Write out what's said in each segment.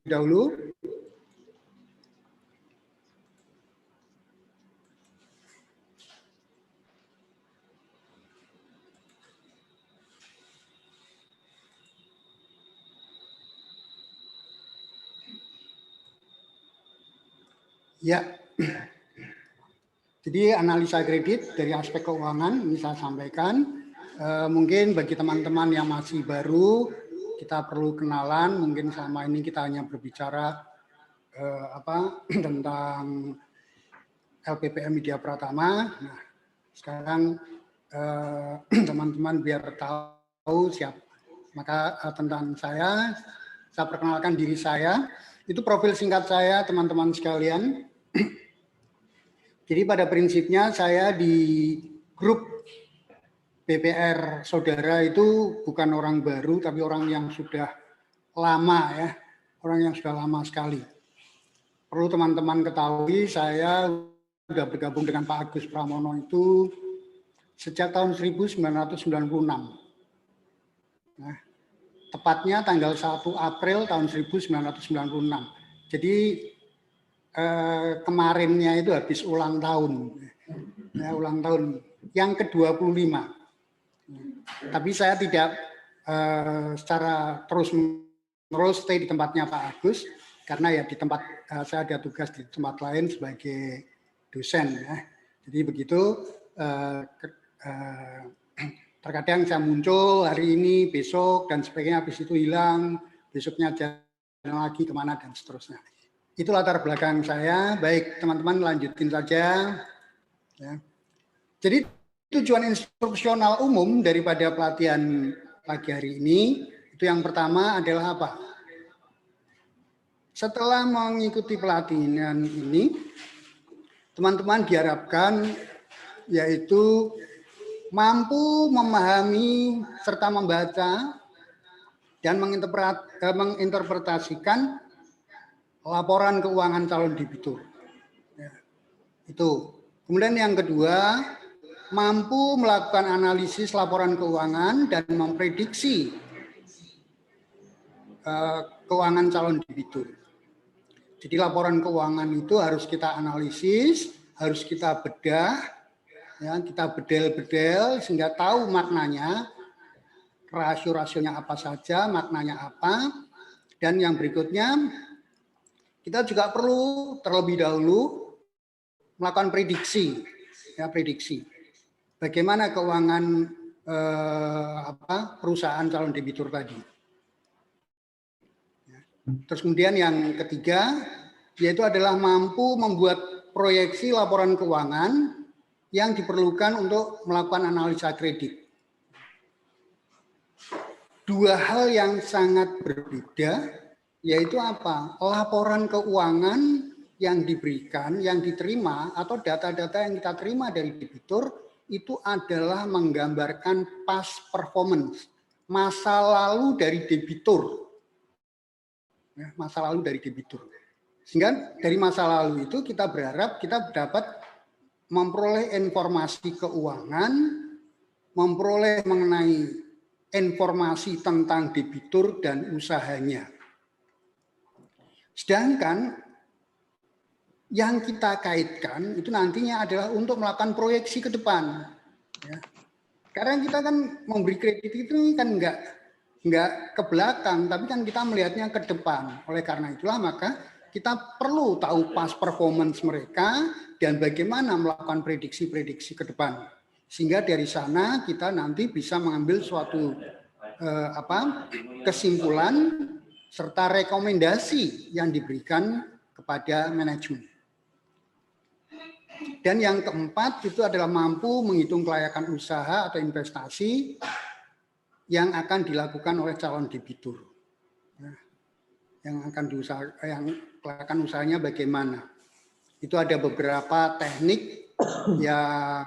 dahulu. Ya, jadi analisa kredit dari aspek keuangan ini saya sampaikan. Mungkin bagi teman-teman yang masih baru, kita perlu kenalan. Mungkin selama ini kita hanya berbicara tentang LPPM Widya Pratama. Nah, sekarang teman-teman biar tahu siapa. Maka tentang saya perkenalkan diri saya. Itu profil singkat saya, teman-teman sekalian. Jadi pada prinsipnya saya di grup BPR Saudara itu bukan orang baru, tapi orang yang sudah lama ya, orang yang sudah lama sekali. Perlu teman-teman ketahui, saya sudah bergabung dengan Pak Agus Pramono itu sejak tahun 1996. Nah, tepatnya tanggal 1 April tahun 1996. Jadi kemarinnya itu habis ulang tahun, ya, ulang tahun yang ke-25. Tapi saya tidak secara terus-menerus stay di tempatnya Pak Agus, karena ya di tempat saya ada tugas di tempat lain sebagai dosen. Ya. Jadi begitu, terkadang saya muncul hari ini, besok, dan sebagainya, habis itu hilang, besoknya jalan lagi kemana, dan seterusnya. Itu latar belakang saya. Baik, teman-teman lanjutin saja. Ya. Jadi tujuan instruksional umum daripada pelatihan pagi hari ini, itu yang pertama adalah apa? Setelah mengikuti pelatihan ini, teman-teman diharapkan yaitu mampu memahami serta membaca dan menginterpretasikan laporan keuangan calon debitur. Ya, itu. Kemudian yang kedua, mampu melakukan analisis laporan keuangan dan memprediksi keuangan calon debitur. Jadi laporan keuangan itu harus kita analisis, harus kita bedah, ya, kita bedel-bedel sehingga tahu maknanya, rasio-rasionya apa saja, maknanya apa, dan yang berikutnya kita juga perlu terlebih dahulu melakukan prediksi, ya, prediksi. Bagaimana keuangan perusahaan calon debitur tadi. Terus kemudian yang ketiga, yaitu adalah mampu membuat proyeksi laporan keuangan yang diperlukan untuk melakukan analisa kredit. Dua hal yang sangat berbeda, yaitu apa? Laporan keuangan yang diberikan, yang diterima, atau data-data yang kita terima dari debitur, itu adalah menggambarkan past performance, masa lalu dari debitur. Ya, masa lalu dari debitur. Sehingga dari masa lalu itu kita berharap kita dapat memperoleh informasi keuangan, memperoleh mengenai informasi tentang debitur dan usahanya. Sedangkan yang kita kaitkan itu nantinya adalah untuk melakukan proyeksi ke depan. Ya. Karena kita kan memberi kredit itu kan enggak ke belakang, tapi kan kita melihatnya ke depan. Oleh karena itulah maka kita perlu tahu past performance mereka dan bagaimana melakukan prediksi-prediksi ke depan. Sehingga dari sana kita nanti bisa mengambil suatu kesimpulan serta rekomendasi yang diberikan kepada manajemen. Dan yang keempat itu adalah mampu menghitung kelayakan usaha atau investasi yang akan dilakukan oleh calon debitur. Yang kelayakan usahanya bagaimana. Itu ada beberapa teknik yang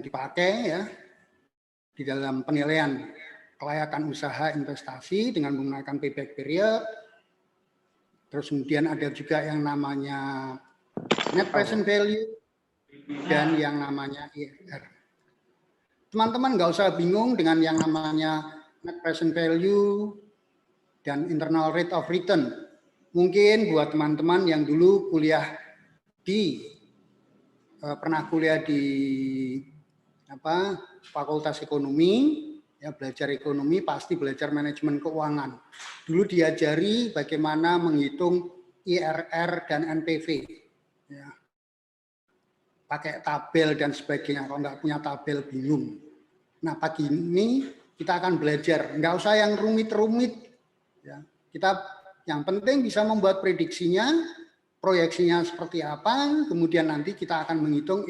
dipakai ya di dalam penilaian kelayakan usaha investasi dengan menggunakan payback period. Terus kemudian ada juga yang namanya net present value dan yang namanya IRR. Teman-teman nggak usah bingung dengan yang namanya net present value, dan internal rate of return. Mungkin buat teman-teman yang dulu pernah kuliah di Fakultas Ekonomi, ya belajar ekonomi pasti belajar manajemen keuangan. Dulu diajari bagaimana menghitung IRR dan NPV, ya. Pakai tabel dan sebagainya. Kalau nggak punya tabel bingung. Nah pagi ini kita akan belajar, nggak usah yang rumit-rumit. Ya. Kita yang penting bisa membuat prediksinya, proyeksinya seperti apa, kemudian nanti kita akan menghitung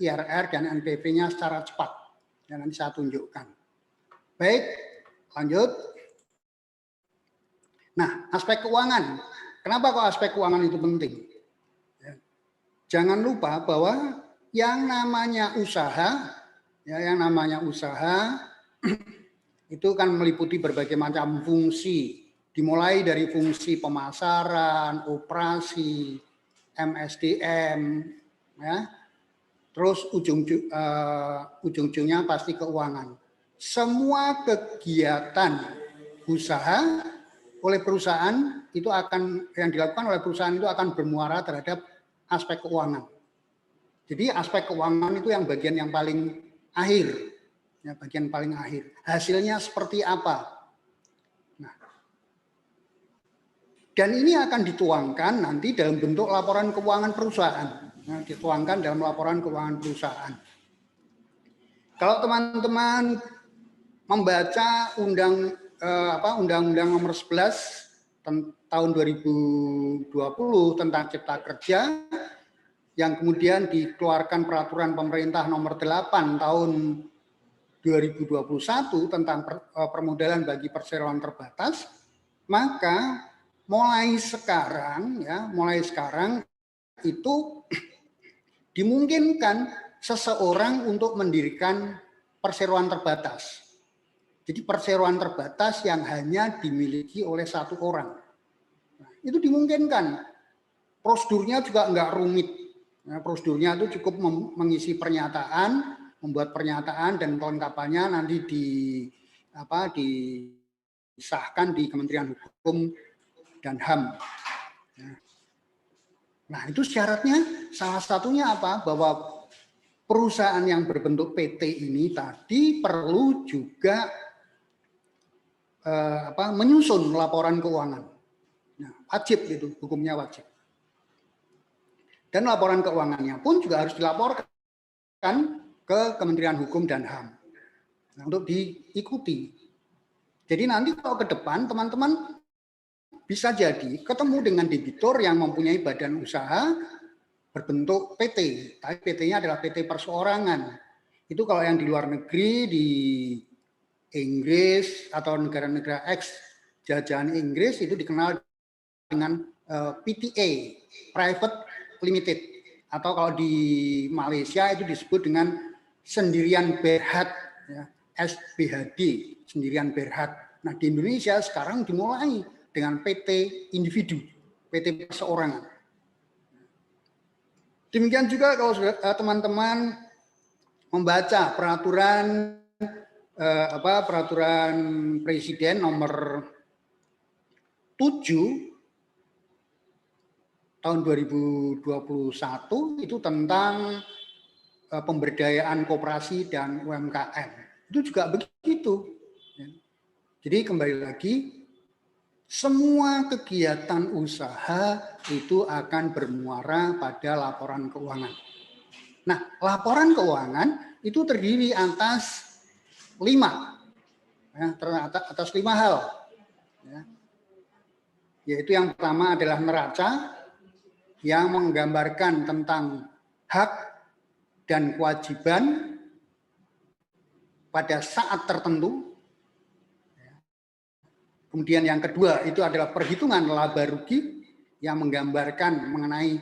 IRR dan NPV-nya secara cepat. Ya, nanti saya tunjukkan. Baik, lanjut. Nah, aspek keuangan. Kenapa kok aspek keuangan itu penting? Ya. Jangan lupa bahwa yang namanya usaha, itu kan meliputi berbagai macam fungsi. Dimulai dari fungsi pemasaran, operasi, MSDM, ya. Terus ujung-ujungnya pasti keuangan. Semua kegiatan usaha oleh perusahaan itu yang dilakukan oleh perusahaan itu akan bermuara terhadap aspek keuangan. Jadi aspek keuangan itu yang bagian yang paling akhir, ya bagian paling akhir. Hasilnya seperti apa? Nah, dan ini akan dituangkan nanti dalam bentuk laporan keuangan perusahaan. Nah, dituangkan dalam laporan keuangan perusahaan. Kalau teman-teman membaca Undang-Undang Nomor 11 tahun 2020 tentang Cipta Kerja, yang kemudian dikeluarkan peraturan pemerintah Nomor 8 tahun 2021 tentang permodalan bagi perseroan terbatas, maka mulai sekarang itu dimungkinkan seseorang untuk mendirikan perseroan terbatas. Jadi perseroan terbatas yang hanya dimiliki oleh satu orang. Nah, itu dimungkinkan. Prosedurnya juga enggak rumit. Nah, prosedurnya itu cukup mengisi pernyataan, membuat pernyataan dan kelengkapannya nanti disahkan di Kementerian Hukum dan HAM. Nah, itu syaratnya salah satunya apa? Bahwa perusahaan yang berbentuk PT ini tadi perlu juga menyusun laporan keuangan. Nah, wajib itu, hukumnya wajib. Dan laporan keuangannya pun juga harus dilaporkan ke Kementerian Hukum dan HAM. Nah, untuk diikuti. Jadi nanti kalau ke depan teman-teman bisa jadi ketemu dengan debitur yang mempunyai badan usaha berbentuk PT, tapi PT-nya adalah PT perseorangan. Itu kalau yang di luar negeri, di Inggris atau negara-negara ex jajahan Inggris itu dikenal dengan PTA, Private Limited. Atau kalau di Malaysia itu disebut dengan Sendirian Berhad, ya, SBHD, Sendirian Berhad. Nah di Indonesia sekarang dimulai dengan PT individu, PT perseorangan. Demikian juga kalau teman-teman membaca peraturan Presiden nomor 7 tahun 2021 itu tentang pemberdayaan koperasi dan UMKM. Itu juga begitu. Jadi kembali lagi, semua kegiatan usaha itu akan bermuara pada laporan keuangan. Nah, laporan keuangan itu terdiri atas 5 hal. Ya. Yaitu yang pertama adalah neraca yang menggambarkan tentang hak dan kewajiban pada saat tertentu. Kemudian yang kedua itu adalah perhitungan laba rugi yang menggambarkan mengenai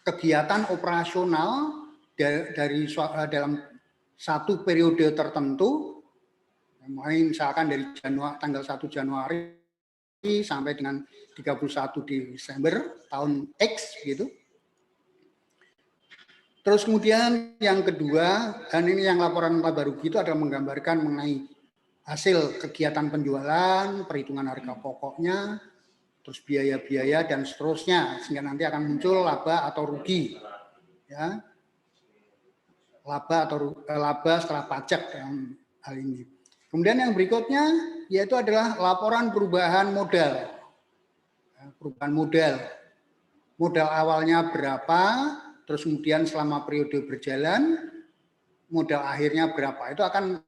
kegiatan operasional dalam satu periode tertentu, misalkan dari tanggal 1 Januari sampai dengan 31 Desember tahun X gitu. Terus kemudian yang kedua, dan ini yang laporan laba rugi itu adalah menggambarkan mengenai hasil kegiatan penjualan, perhitungan harga pokoknya, terus biaya-biaya dan seterusnya, sehingga nanti akan muncul laba atau rugi, ya, laba setelah pajak dalam hal ini. Kemudian yang berikutnya yaitu adalah laporan perubahan modal. Perubahan modal. Modal awalnya berapa, terus kemudian selama periode berjalan modal akhirnya berapa. Itu akan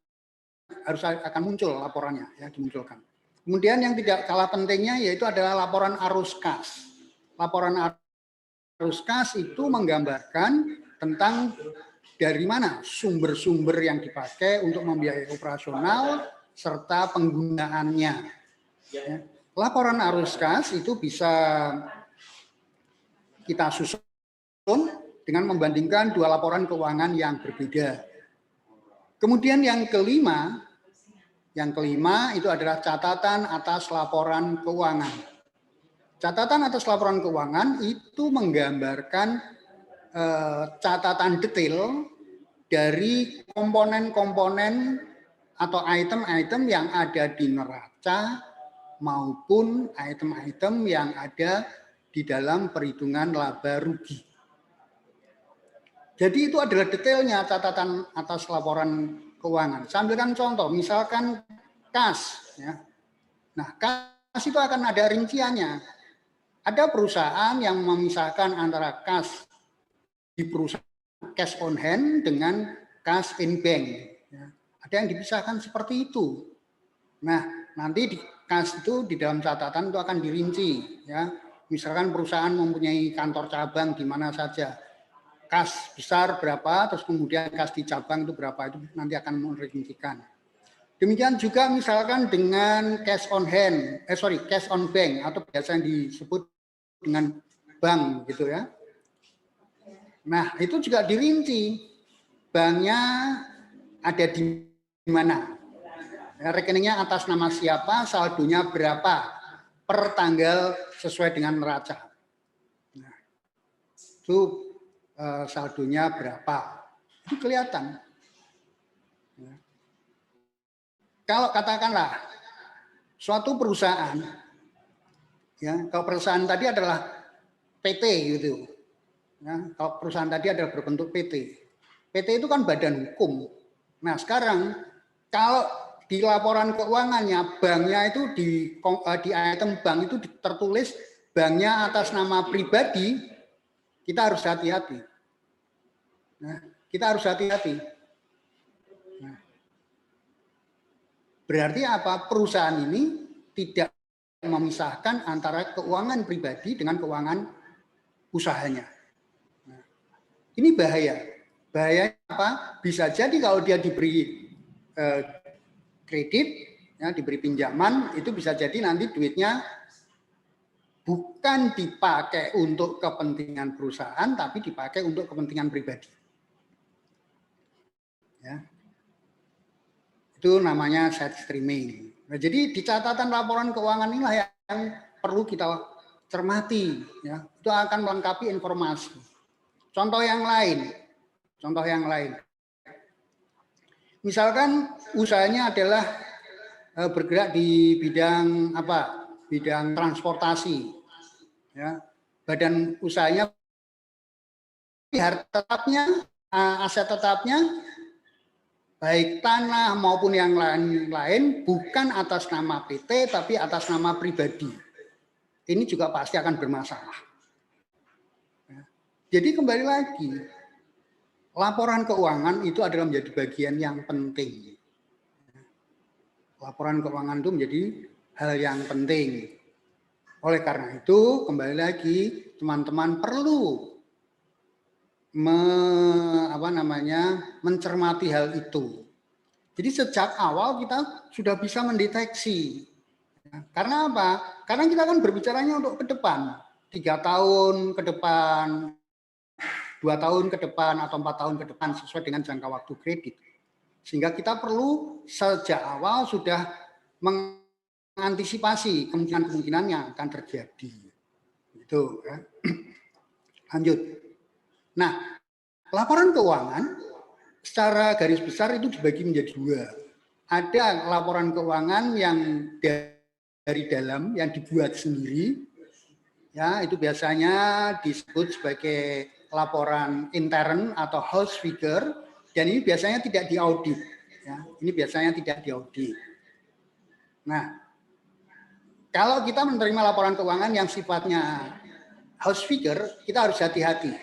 muncul laporannya, ya, dimunculkan. Kemudian yang tidak kalah pentingnya yaitu adalah laporan arus kas. Laporan arus kas itu menggambarkan tentang dari mana sumber-sumber yang dipakai untuk membiayai operasional serta penggunaannya. Ya. Laporan arus kas itu bisa kita susun dengan membandingkan dua laporan keuangan yang berbeda. Kemudian yang kelima itu adalah catatan atas laporan keuangan. Catatan atas laporan keuangan itu menggambarkan catatan detail dari komponen-komponen atau item-item yang ada di neraca maupun item-item yang ada di dalam perhitungan laba rugi. Jadi itu adalah detailnya catatan atas laporan keuangan. Saya ambilkan contoh, misalkan kas. Ya. Nah, kas itu akan ada rinciannya. Ada perusahaan yang memisahkan antara kas di perusahaan cash on hand dengan cash in bank. Ya. Ada yang dipisahkan seperti itu. Nah, nanti di kas itu di dalam catatan itu akan dirinci. Ya. Misalkan perusahaan mempunyai kantor cabang di mana saja. Kas besar berapa, terus kemudian kas di cabang itu berapa, itu nanti akan merincikan. Demikian juga misalkan dengan cash on hand, cash on bank atau biasa yang disebut dengan bank gitu ya. Nah, itu juga dirinci. Banknya ada di mana? Rekeningnya atas nama siapa, saldonya berapa per tanggal sesuai dengan neraca. Nah, itu saldonya berapa, itu kelihatan. Kalau katakanlah suatu perusahaan, ya, kalau perusahaan tadi adalah PT gitu, ya, kalau perusahaan tadi adalah berbentuk PT, PT itu kan badan hukum. Nah sekarang kalau di laporan keuangannya banknya itu di item bank itu tertulis banknya atas nama pribadi, kita harus hati-hati. Nah, kita harus hati-hati. Nah, berarti apa? Perusahaan ini tidak memisahkan antara keuangan pribadi dengan keuangan usahanya. Nah, ini bahaya. Bahaya apa? Bisa jadi kalau dia diberi kredit, ya, diberi pinjaman, itu bisa jadi nanti duitnya bukan dipakai untuk kepentingan perusahaan, tapi dipakai untuk kepentingan pribadi. Ya. Itu namanya side streaming. Nah, jadi di catatan laporan keuangan inilah yang perlu kita cermati. Ya. Itu akan melengkapi informasi. Contoh yang lain. Misalkan usahanya adalah bergerak di bidang apa? Bidang transportasi, ya, badan usahanya harta tetapnya, aset tetapnya baik tanah maupun yang lain-lain bukan atas nama PT tapi atas nama pribadi. Ini juga pasti akan bermasalah. Ya. Jadi kembali lagi, laporan keuangan itu adalah menjadi bagian yang penting. Laporan keuangan itu menjadi hal yang penting. Oleh karena itu, kembali lagi, teman-teman perlu mencermati hal itu. Jadi sejak awal kita sudah bisa mendeteksi. Karena apa? Karena kita kan berbicaranya untuk ke depan. 3 tahun ke depan, 2 tahun ke depan, atau 4 tahun ke depan sesuai dengan jangka waktu kredit. Sehingga kita perlu sejak awal sudah mengantisipasi kemungkinan-kemungkinan yang akan terjadi. Itu, ya. Lanjut. Nah, laporan keuangan secara garis besar itu dibagi menjadi 2. ada laporan keuangan yang dari dalam, yang dibuat sendiri, ya itu biasanya disebut sebagai laporan intern atau house figure, dan ini biasanya tidak diaudit. Ya, ini biasanya tidak diaudit. Nah, kalau kita menerima laporan keuangan yang sifatnya house figure, kita harus hati-hati.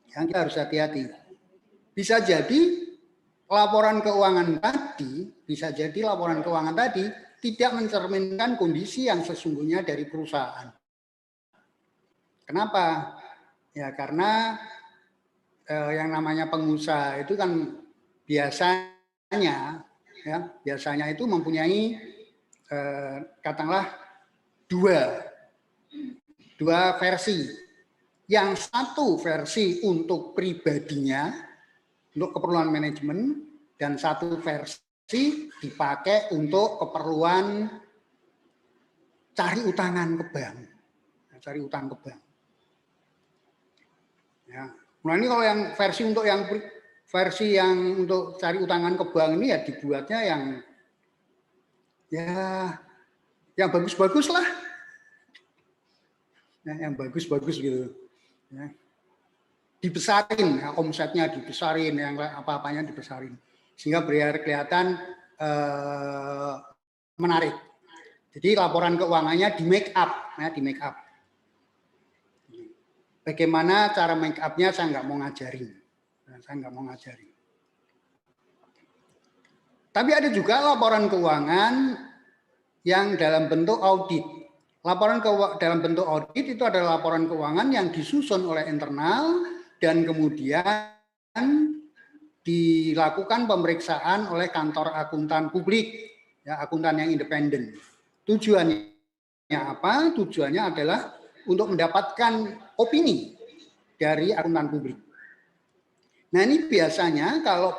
Ya, kita harus hati-hati. Bisa jadi laporan keuangan tadi, tidak mencerminkan kondisi yang sesungguhnya dari perusahaan. Kenapa? Ya karena yang namanya pengusaha itu kan biasanya itu mempunyai katakanlah dua versi. Yang satu versi untuk pribadinya, untuk keperluan manajemen, dan satu versi dipakai untuk keperluan cari utangan ke bank. Cari utang ke bank. Ya. Nah ini kalau yang versi untuk cari utangan ke bank ini ya dibuatnya yang bagus-bagus lah, ya, yang bagus-bagus gitu, ya. Dibesarin, ya, omsetnya dibesarin, yang apa-apanya dibesarin, sehingga biar kelihatan menarik. Jadi laporan keuangannya di make up, ya, di make up. Bagaimana cara make up-nya saya nggak mau ngajarin. Tapi ada juga laporan keuangan yang dalam bentuk audit. Laporan dalam bentuk audit itu adalah laporan keuangan yang disusun oleh internal dan kemudian dilakukan pemeriksaan oleh kantor akuntan publik, ya, akuntan yang independen. Tujuannya apa? Tujuannya adalah untuk mendapatkan opini dari akuntan publik. Nah ini biasanya kalau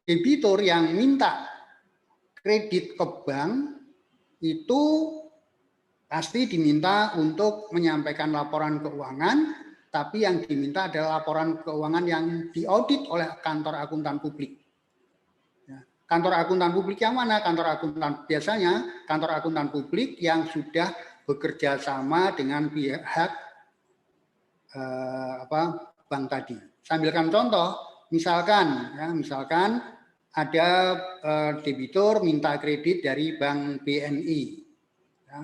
debitur yang minta kredit ke bank itu pasti diminta untuk menyampaikan laporan keuangan, tapi yang diminta adalah laporan keuangan yang diaudit oleh kantor akuntan publik. Kantor akuntan publik yang mana? Biasanya kantor akuntan publik yang sudah bekerja sama dengan pihak bank tadi. Saya ambilkan contoh, misalkan ada debitur minta kredit dari Bank BNI. Ya.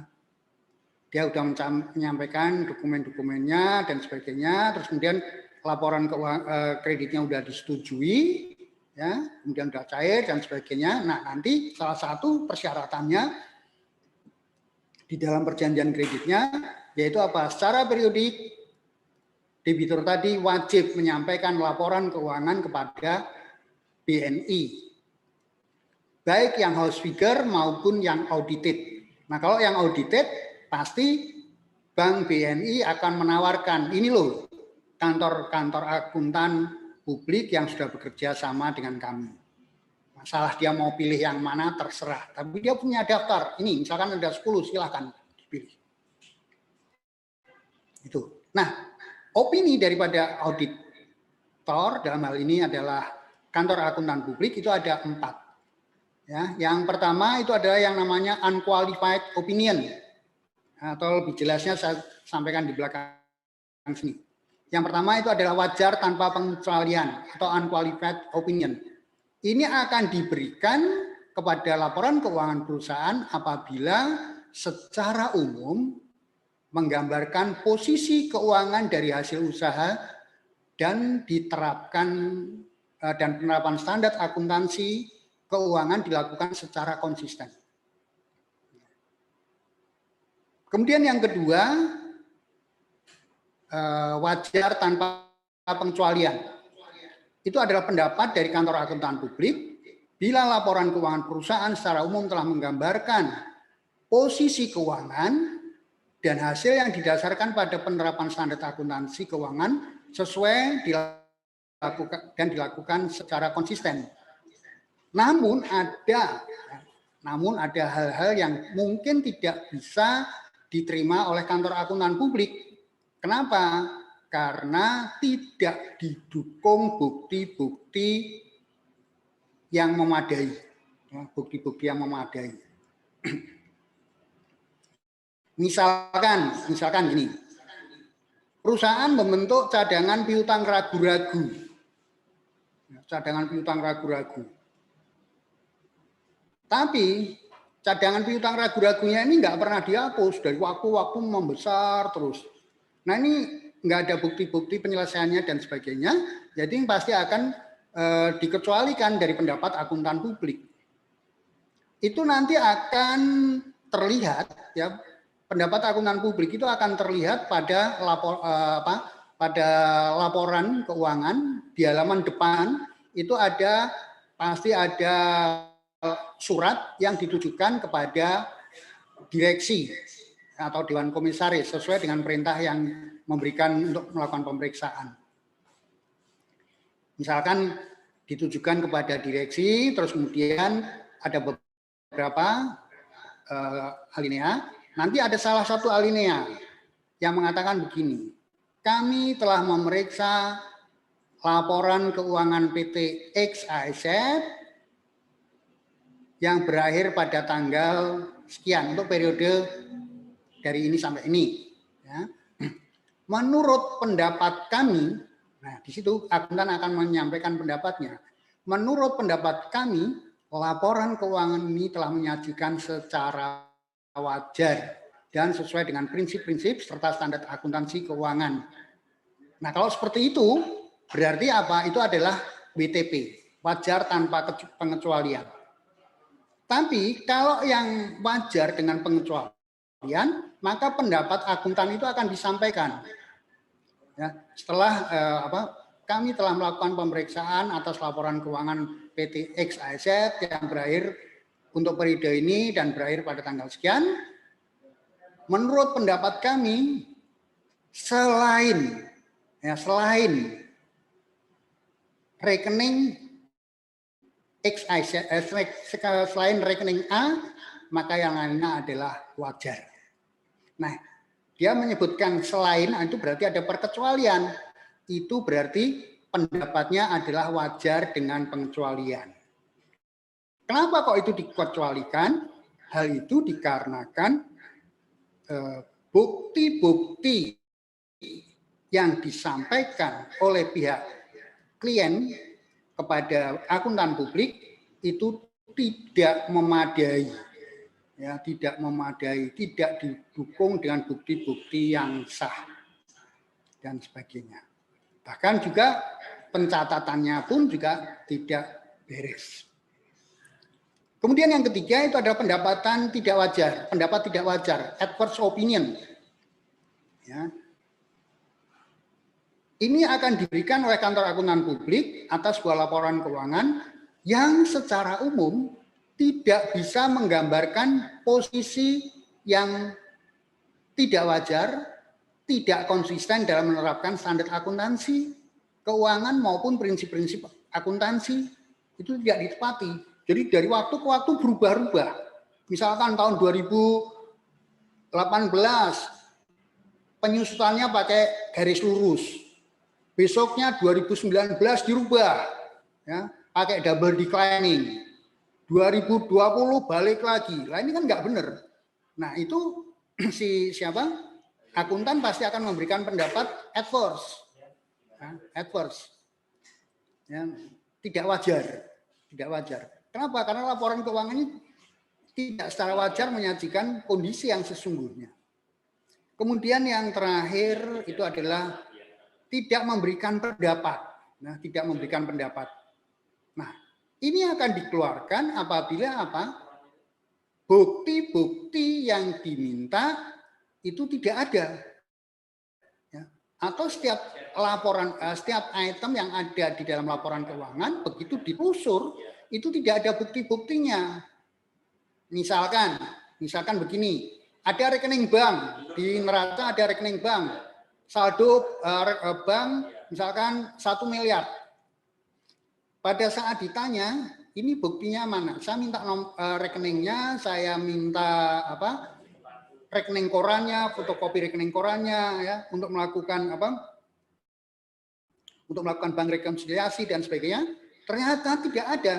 Dia sudah menyampaikan dokumen-dokumennya dan sebagainya, terus kemudian laporan kreditnya sudah disetujui, ya, kemudian sudah cair dan sebagainya. Nah, nanti salah satu persyaratannya di dalam perjanjian kreditnya yaitu apa? Secara periodik debitur tadi wajib menyampaikan laporan keuangan kepada BNI, baik yang house figure maupun yang audited. Nah, kalau yang audited pasti Bank BNI akan menawarkan, ini loh kantor-kantor akuntan publik yang sudah bekerja sama dengan kami. Masalah dia mau pilih yang mana terserah, tapi dia punya daftar. Ini misalkan ada 10, silahkan dipilih. Itu. Nah, opini daripada auditor dalam hal ini adalah kantor akuntan publik itu ada 4. Ya, yang pertama itu adalah yang namanya unqualified opinion. Atau lebih jelasnya saya sampaikan di belakang sini. Yang pertama itu adalah wajar tanpa pengecualian atau unqualified opinion. Ini akan diberikan kepada laporan keuangan perusahaan apabila secara umum menggambarkan posisi keuangan dari hasil usaha dan diterapkan dan penerapan standar akuntansi keuangan dilakukan secara konsisten. Kemudian yang kedua, wajar tanpa pengecualian. Itu adalah pendapat dari kantor akuntan publik bila laporan keuangan perusahaan secara umum telah menggambarkan posisi keuangan dan hasil yang didasarkan pada penerapan standar akuntansi keuangan sesuai dilakukan secara konsisten. Namun ada hal-hal yang mungkin tidak bisa diterima oleh kantor akuntan publik. Kenapa? karena tidak didukung bukti-bukti yang memadai, bukti-bukti yang memadai. Misalkan gini, perusahaan membentuk cadangan piutang ragu-ragu, tapi cadangan piutang ragu-ragunya ini nggak pernah dihapus, dari waktu-waktu membesar terus. Nah ini nggak ada bukti-bukti penyelesaiannya dan sebagainya, jadi pasti akan dikecualikan dari pendapat akuntan publik. Itu nanti akan terlihat, ya, pendapat akuntan publik itu akan terlihat pada laporan keuangan di halaman depan itu pasti ada surat yang ditujukan kepada direksi atau dewan komisaris sesuai dengan perintah yang memberikan untuk melakukan pemeriksaan. Misalkan ditujukan kepada direksi, terus kemudian ada beberapa alinea. Nanti ada salah satu alinea yang mengatakan begini, kami telah memeriksa laporan keuangan PT XAZ yang berakhir pada tanggal sekian untuk periode dari ini sampai ini. Ya. Menurut pendapat kami, nah di situ akuntan akan menyampaikan pendapatnya. Menurut pendapat kami, laporan keuangan ini telah menyajikan secara wajar dan sesuai dengan prinsip-prinsip serta standar akuntansi keuangan. Nah kalau seperti itu, berarti apa? Itu adalah WTP, wajar tanpa pengecualian. Tapi kalau yang wajar dengan pengecualian, maka pendapat akuntan itu akan disampaikan. Ya, setelah kami telah melakukan pemeriksaan atas laporan keuangan PT XAZ yang berakhir untuk periode ini dan berakhir pada tanggal sekian. Menurut pendapat kami, selain rekening XAZ, selain rekening A, maka yang lainnya adalah wajar. Nah, dia menyebutkan selain, itu berarti ada perkecualian. Itu berarti pendapatnya adalah wajar dengan pengecualian. Kenapa kok itu dikecualikan? Hal itu dikarenakan bukti-bukti yang disampaikan oleh pihak klien kepada akuntan publik itu tidak memadai. Ya, tidak memadai, tidak didukung dengan bukti-bukti yang sah dan sebagainya. Bahkan juga pencatatannya pun juga tidak beres. Kemudian yang ketiga itu adalah pendapatan tidak wajar, pendapat tidak wajar, adverse opinion. Ya. Ini akan diberikan oleh kantor akuntan publik atas sebuah laporan keuangan yang secara umum tidak bisa menggambarkan posisi yang tidak wajar, tidak konsisten dalam menerapkan standar akuntansi, keuangan maupun prinsip-prinsip akuntansi itu tidak ditepati. Jadi dari waktu ke waktu berubah-ubah. Misalkan tahun 2018 penyusutannya pakai garis lurus. Besoknya 2019 dirubah, ya, pakai double declining. 2020 balik lagi. Lah ini kan nggak benar. Nah itu akuntan pasti akan memberikan pendapat adverse, ya, tidak wajar. Kenapa? Karena laporan keuangan ini tidak secara wajar menyajikan kondisi yang sesungguhnya. Kemudian yang terakhir itu adalah tidak memberikan pendapat. Nah, tidak memberikan pendapat. Nah, ini akan dikeluarkan apabila bukti-bukti yang diminta itu tidak ada. Ya. Atau setiap item yang ada di dalam laporan keuangan begitu ditelusur itu tidak ada bukti-buktinya. Misalkan begini, ada rekening bank di neraca, ada rekening bank saldo bank misalkan 1 miliar. Pada saat ditanya, ini buktinya mana? Saya minta rekeningnya, saya minta rekening korannya, fotokopi rekening korannya, ya, untuk melakukan untuk melakukan bank rekonsiliasi dan sebagainya, ternyata tidak ada.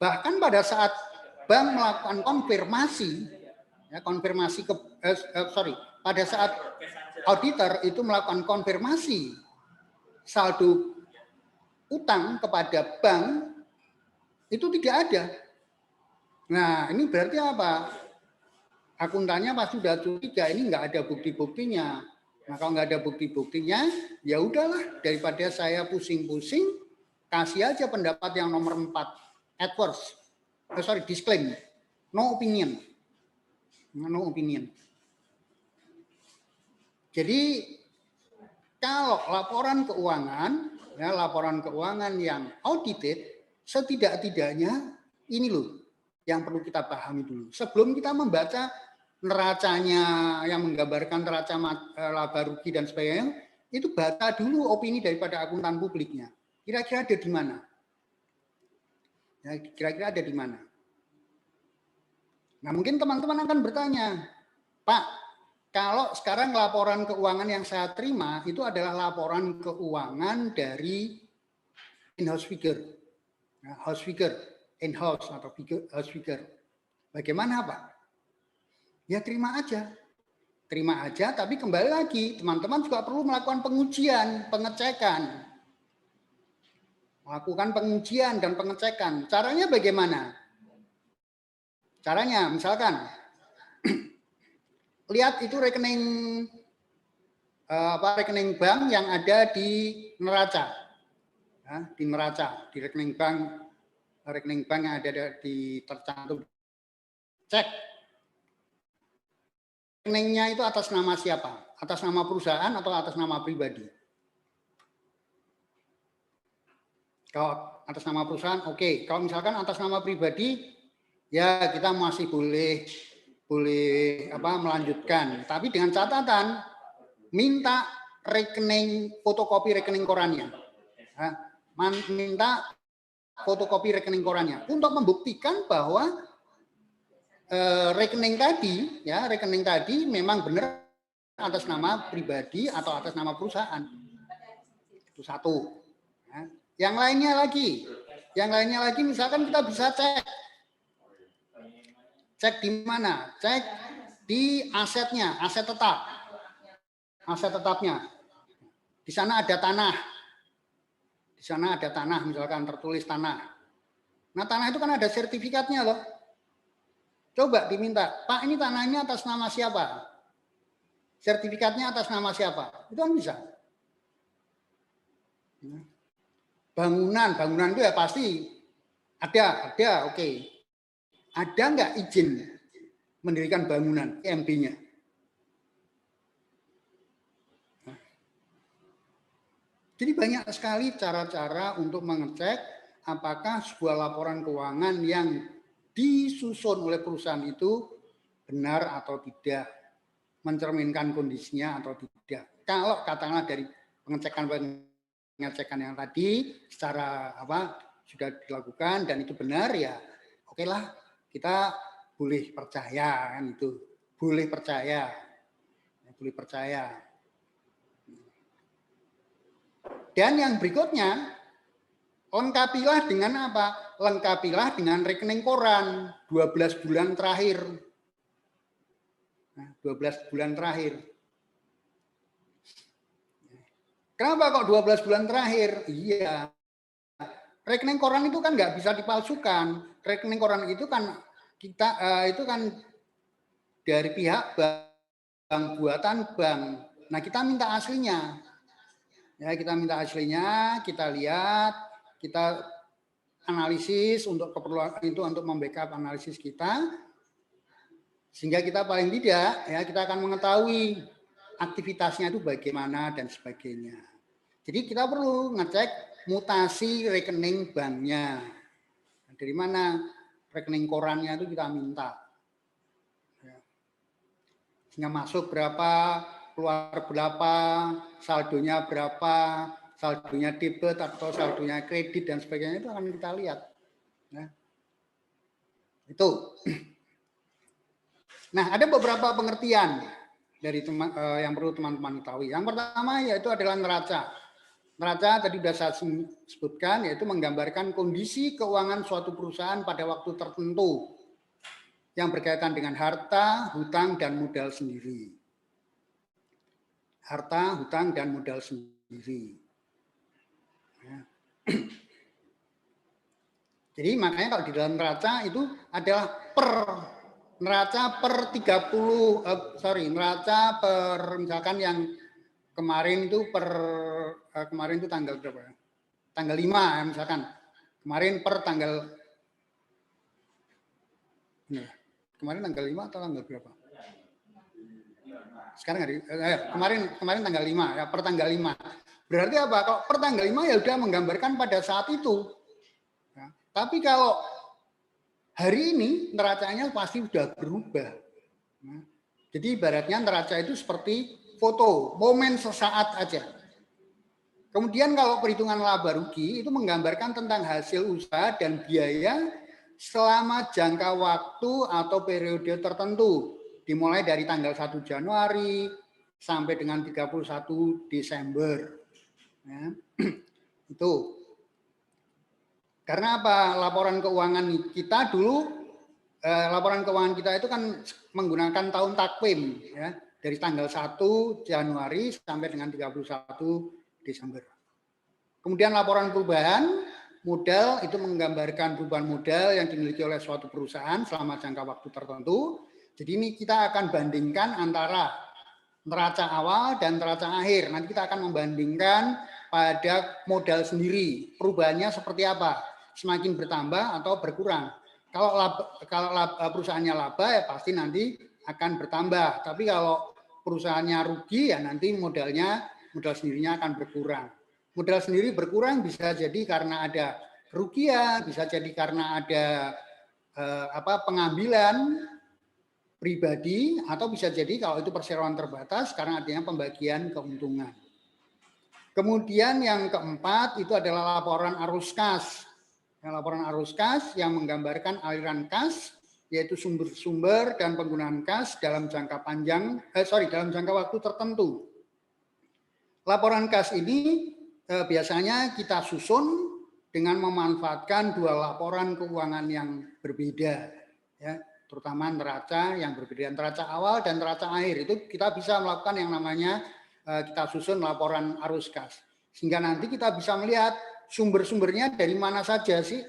Bahkan pada saat bank melakukan konfirmasi, ya, pada saat auditor itu melakukan konfirmasi saldo utang kepada bank, itu tidak ada. Nah, ini berarti apa? Akuntannya pas sudah curiga, ini nggak ada bukti-buktinya. Nah, kalau nggak ada bukti-buktinya, ya udahlah, daripada saya pusing-pusing, kasih aja pendapat yang nomor 4, adverse, disclaim, no opinion. No opinion. Jadi, kalau laporan keuangan, ya, laporan keuangan yang audited, setidak-tidaknya ini loh yang perlu kita pahami dulu. Sebelum kita membaca neracanya yang menggambarkan neraca laba rugi dan sebagainya, itu baca dulu opini daripada akuntan publiknya. Kira-kira ada di mana? Ya, kira-kira ada di mana? Nah, mungkin teman-teman akan bertanya, Pak, kalau sekarang laporan keuangan yang saya terima itu adalah laporan keuangan dari in-house figure. Nah, house figure, in-house atau house figure. Bagaimana, Pak? Ya terima aja. Terima aja, tapi kembali lagi, teman-teman juga perlu melakukan pengujian, pengecekan. Melakukan pengujian dan pengecekan. Caranya bagaimana? Caranya, misalkan, lihat itu rekening rekening bank yang ada di neraca. Ya, di neraca, di rekening bank yang ada di tercantum. Cek rekeningnya itu atas nama siapa? Atas nama perusahaan atau atas nama pribadi? Kalau atas nama perusahaan, oke. Kalau misalkan atas nama pribadi, ya kita masih boleh melanjutkan. Tapi dengan catatan, minta fotokopi rekening korannya. Minta fotokopi rekening korannya untuk membuktikan bahwa rekening tadi memang benar atas nama pribadi atau atas nama perusahaan. Itu satu. Ya. Yang lainnya lagi misalkan kita bisa cek di mana? Cek di asetnya, aset tetapnya. Di sana ada tanah. Di sana ada tanah, misalkan tertulis tanah. Nah, tanah itu kan ada sertifikatnya loh. Coba diminta, Pak, ini tanahnya atas nama siapa? Sertifikatnya atas nama siapa? Itu kan bisa. Bangunan itu ya pasti ada, oke. Ada nggak izin mendirikan bangunan, IMB-nya? Jadi banyak sekali cara-cara untuk mengecek apakah sebuah laporan keuangan yang disusun oleh perusahaan itu benar atau tidak, mencerminkan kondisinya atau tidak. Kalau katakanlah dari pengecekan yang tadi secara sudah dilakukan dan itu benar, ya oke lah, kita boleh percaya, kan itu. Boleh percaya. Dan yang berikutnya, lengkapilah dengan apa? Lengkapilah dengan rekening koran 12 bulan terakhir. Nah, 12 bulan terakhir. Kenapa kok 12 bulan terakhir? Iya. Rekening koran itu kan nggak bisa dipalsukan. Rekening koran itu kan itu kan dari pihak bank, buatan bank. Nah, kita minta aslinya. Ya, kita minta aslinya, kita lihat, kita analisis untuk keperluan itu, untuk membackup analisis kita, sehingga kita paling tidak ya kita akan mengetahui aktivitasnya itu bagaimana dan sebagainya. Jadi kita perlu ngecek mutasi rekening banknya. Dari mana rekening korannya itu kita minta. Sehingga masuk berapa, keluar berapa, saldonya berapa, saldonya debit atau saldonya kredit dan sebagainya, itu akan kita lihat. Nah, itu. Nah, ada beberapa pengertian dari yang perlu teman-teman ketahui. Yang pertama yaitu adalah neraca. Neraca tadi sudah saya sebutkan, yaitu menggambarkan kondisi keuangan suatu perusahaan pada waktu tertentu yang berkaitan dengan harta, hutang, dan modal sendiri. Harta, hutang, dan modal sendiri. Ya. Jadi makanya kalau di dalam neraca itu adalah neraca per 30, neraca per misalkan yang kemarin itu kemarin itu tanggal berapa ya? Tanggal 5 ya misalkan. Kemarin per tanggal kemarin tanggal 5 atau tanggal berapa? Sekarang kemarin tanggal 5 ya, per tanggal 5. Berarti apa? Kalau per tanggal 5 ya udah menggambarkan pada saat itu. Ya. Tapi kalau hari ini neracanya pasti sudah berubah. Ya. Jadi ibaratnya neraca itu seperti foto, momen sesaat aja. Kemudian kalau perhitungan laba rugi itu menggambarkan tentang hasil usaha dan biaya selama jangka waktu atau periode tertentu, dimulai dari tanggal 1 Januari sampai dengan 31 Desember. Ya. Itu. Karena apa? Laporan keuangan kita dulu, laporan keuangan kita itu kan menggunakan tahun takwim, ya, dari tanggal 1 Januari sampai dengan 31 Desember. Kemudian laporan perubahan modal itu menggambarkan perubahan modal yang dimiliki oleh suatu perusahaan selama jangka waktu tertentu. Jadi ini kita akan bandingkan antara neraca awal dan neraca akhir. Nanti kita akan membandingkan pada modal sendiri. Perubahannya seperti apa? Semakin bertambah atau berkurang. Kalau perusahaannya laba ya pasti nanti akan bertambah. Tapi kalau perusahaannya rugi ya nanti modal sendirinya akan berkurang. Modal sendiri berkurang bisa jadi karena ada kerugian, bisa jadi karena ada pengambilan pribadi, atau bisa jadi kalau itu perseroan terbatas karena adanya pembagian keuntungan. Kemudian yang keempat itu adalah laporan arus kas. Laporan arus kas yang menggambarkan aliran kas, yaitu sumber-sumber dan penggunaan kas dalam jangka dalam jangka waktu tertentu. Laporan kas ini biasanya kita susun dengan memanfaatkan dua laporan keuangan yang berbeda, ya, terutama neraca yang berbeda, neraca awal dan neraca akhir. Itu kita bisa melakukan yang namanya kita susun laporan arus kas, sehingga nanti kita bisa melihat sumber-sumbernya dari mana saja sih,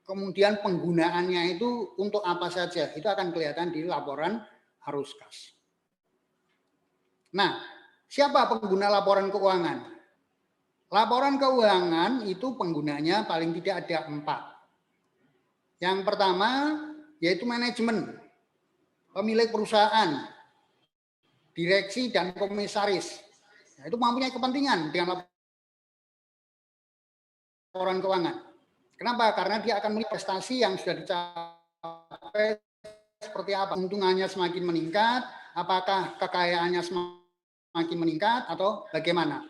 kemudian penggunaannya itu untuk apa saja, itu akan kelihatan di laporan arus kas. Nah, siapa pengguna laporan keuangan? Laporan keuangan itu penggunanya paling tidak ada 4. Yang pertama yaitu manajemen, pemilik perusahaan, direksi dan komisaris. Nah, itu mempunyai kepentingan dengan laporan keuangan. Kenapa? Karena dia akan melihat prestasi yang sudah dicapai seperti apa. Keuntungannya semakin meningkat, apakah kekayaannya semakin meningkat atau bagaimana.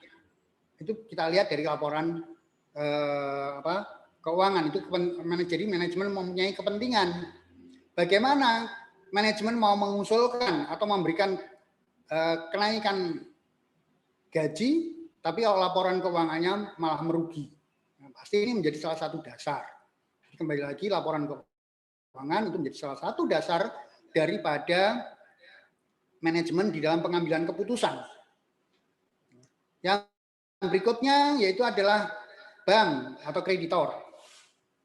Itu kita lihat dari laporan keuangan. Itu jadi manajemen mempunyai kepentingan. Bagaimana manajemen mau mengusulkan atau memberikan kenaikan gaji, tapi kalau laporan keuangannya malah merugi. Nah, pasti ini menjadi salah satu dasar. Kembali lagi, laporan keuangan itu menjadi salah satu dasar daripada manajemen di dalam pengambilan keputusan. Yang berikutnya yaitu adalah bank atau kreditor.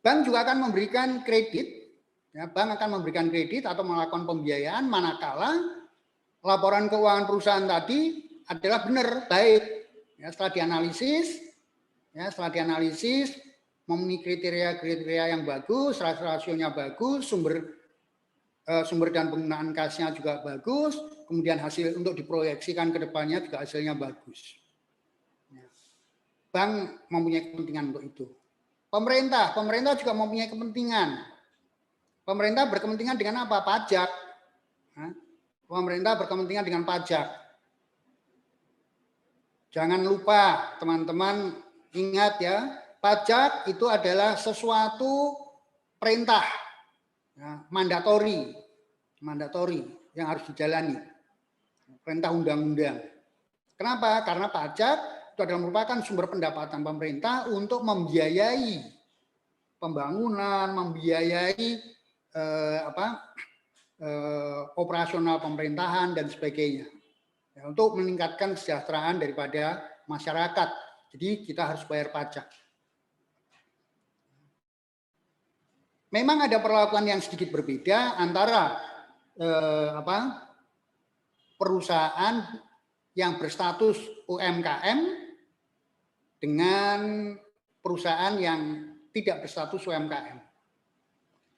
Bank juga akan memberikan kredit, ya, bank akan memberikan kredit atau melakukan pembiayaan manakala laporan keuangan perusahaan tadi adalah benar, baik. Ya, setelah dianalisis, memenuhi kriteria yang bagus, rasionya bagus, sumber dan penggunaan kasnya juga bagus, kemudian hasil untuk diproyeksikan ke depannya juga hasilnya bagus. Bank mempunyai kepentingan untuk itu. Pemerintah juga mempunyai kepentingan. Pemerintah berkepentingan dengan apa? Pajak. Pemerintah berkepentingan dengan pajak. Jangan lupa, teman-teman, ingat ya, pajak itu adalah sesuatu perintah, ya, mandatori yang harus dijalani. Perintah undang-undang. Kenapa? Karena pajak itu adalah merupakan sumber pendapatan pemerintah untuk membiayai pembangunan, membiayai operasional pemerintahan dan sebagainya, ya, untuk meningkatkan kesejahteraan daripada masyarakat. Jadi kita harus bayar pajak. Memang ada perlakuan yang sedikit berbeda antara perusahaan yang berstatus UMKM dengan perusahaan yang tidak berstatus UMKM.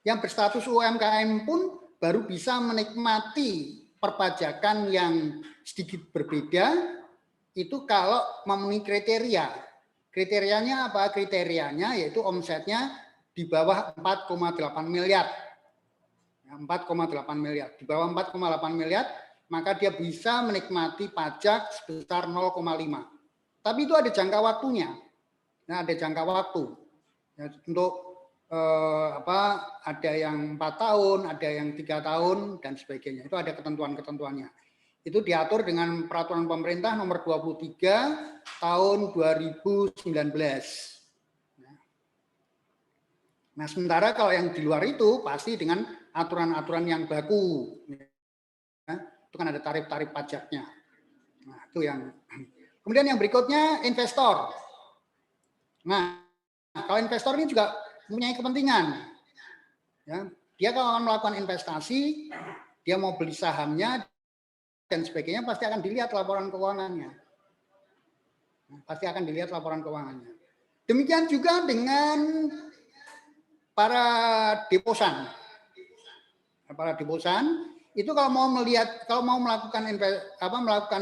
Yang berstatus UMKM pun baru bisa menikmati perpajakan yang sedikit berbeda itu kalau memenuhi kriteria. Kriterianya apa? Kriterianya yaitu omsetnya di bawah 4,8 miliar. 4,8 miliar. Di bawah 4,8 miliar, maka dia bisa menikmati pajak sebesar 0,5. Tapi itu ada jangka waktunya. Nah, ada jangka waktu. Ya, untuk ada yang 4 tahun, ada yang 3 tahun, dan sebagainya. Itu ada ketentuan-ketentuannya. Itu diatur dengan peraturan pemerintah nomor 23 tahun 2019. Nah, sementara kalau yang di luar itu pasti dengan aturan-aturan yang baku. Itu kan ada tarif-tarif pajaknya. Nah, itu yang. Kemudian yang berikutnya investor. Nah, kalau investor ini juga mempunyai kepentingan. Ya, dia kalau melakukan investasi, dia mau beli sahamnya dan sebagainya, pasti akan dilihat laporan keuangannya. Pasti akan dilihat laporan keuangannya. Demikian juga dengan para deposan. Para deposan itu kalau mau melakukan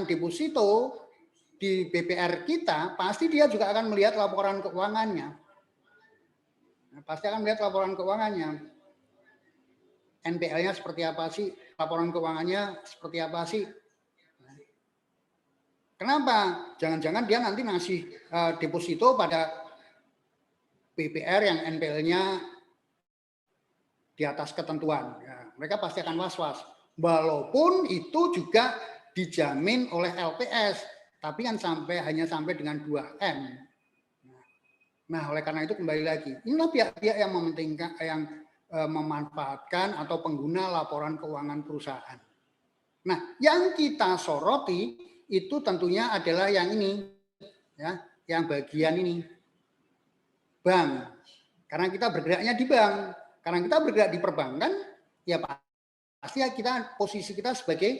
deposito di BPR kita, pasti dia juga akan melihat laporan keuangannya. Pasti akan melihat laporan keuangannya. NPL-nya seperti apa sih? Laporan keuangannya seperti apa sih? Kenapa? Jangan-jangan dia nanti ngasih deposito pada BPR yang NPL-nya di atas ketentuan. Ya, mereka pasti akan was-was. Walaupun itu juga dijamin oleh LPS, tapi kan hanya sampai dengan 2M. Nah, oleh karena itu kembali lagi, inilah pihak-pihak yang mementingkan, yang memanfaatkan atau pengguna laporan keuangan perusahaan. Nah, yang kita soroti itu tentunya adalah yang ini, ya, yang bagian ini, bank. Karena kita bergeraknya di bank. Karena kita bergerak di perbankan, ya pasti posisi kita sebagai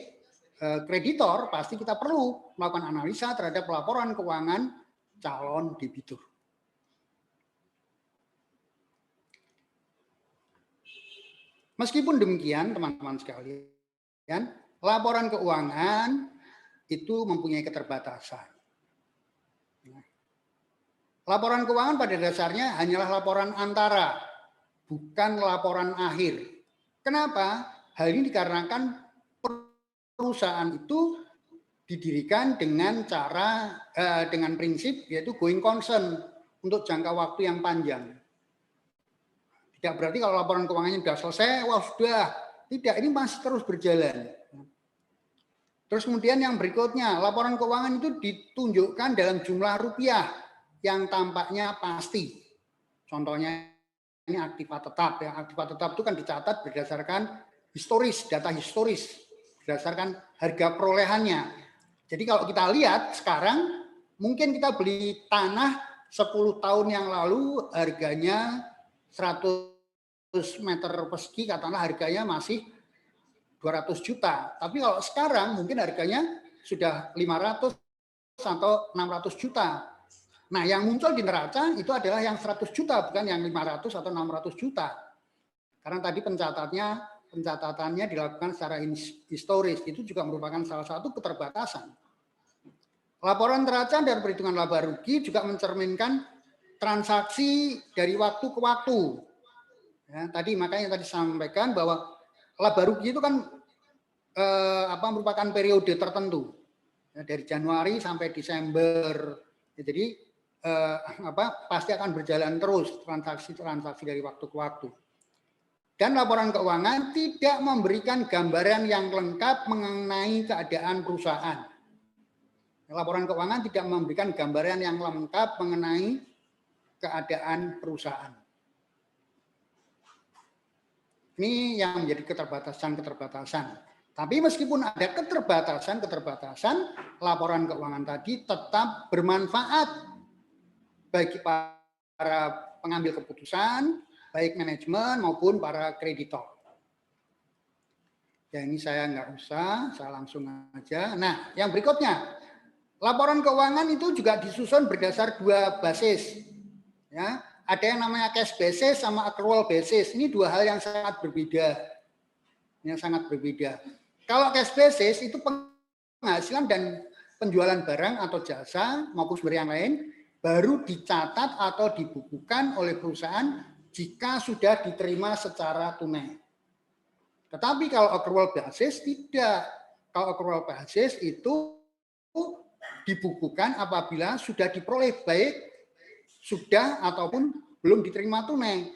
kreditor, pasti kita perlu melakukan analisa terhadap laporan keuangan calon debitur. Meskipun demikian, teman-teman sekalian, laporan keuangan itu mempunyai keterbatasan. Laporan keuangan pada dasarnya hanyalah laporan antara, bukan laporan akhir. Kenapa? Hal ini dikarenakan perusahaan itu didirikan dengan dengan prinsip yaitu going concern untuk jangka waktu yang panjang. Tidak berarti kalau laporan keuangannya sudah selesai, wah sudah. Tidak, ini masih terus berjalan. Terus kemudian yang berikutnya, laporan keuangan itu ditunjukkan dalam jumlah rupiah yang tampaknya pasti. Contohnya ini aktiva tetap. Ya. Aktiva tetap itu kan dicatat berdasarkan historis, data historis, berdasarkan harga perolehannya. Jadi kalau kita lihat sekarang, mungkin kita beli tanah 10 tahun yang lalu harganya 100 meter persegi, katakanlah harganya masih 200 juta. Tapi kalau sekarang mungkin harganya sudah 500 atau 600 juta. Nah, yang muncul di neraca itu adalah yang 100 juta, bukan yang 500 atau 600 juta. Karena tadi pencatatannya dilakukan secara historis, itu juga merupakan salah satu keterbatasan. Laporan neraca dan perhitungan laba rugi juga mencerminkan transaksi dari waktu ke waktu. Ya, makanya tadi sampaikan bahwa laba rugi itu kan merupakan periode tertentu, ya, dari Januari sampai Desember. Ya, jadi pasti akan berjalan terus transaksi-transaksi dari waktu ke waktu. Dan laporan keuangan tidak memberikan gambaran yang lengkap mengenai keadaan perusahaan. Laporan keuangan tidak memberikan gambaran yang lengkap mengenai keadaan perusahaan. Ini yang menjadi keterbatasan-keterbatasan. Tapi meskipun ada keterbatasan-keterbatasan, laporan keuangan tadi tetap bermanfaat bagi para pengambil keputusan, baik manajemen maupun para kreditor. Ya ini saya nggak usah, saya langsung aja. Nah, yang berikutnya, laporan keuangan itu juga disusun berdasar dua basis. Ya, ada yang namanya cash basis sama accrual basis. Ini dua hal yang sangat berbeda. Yang sangat berbeda. Kalau cash basis itu penghasilan dan penjualan barang atau jasa maupun sumber yang lain baru dicatat atau dibukukan oleh perusahaan jika sudah diterima secara tunai. Tetapi kalau accrual basis tidak. Kalau accrual basis itu dibukukan apabila sudah diperoleh baik sudah ataupun belum diterima tunai.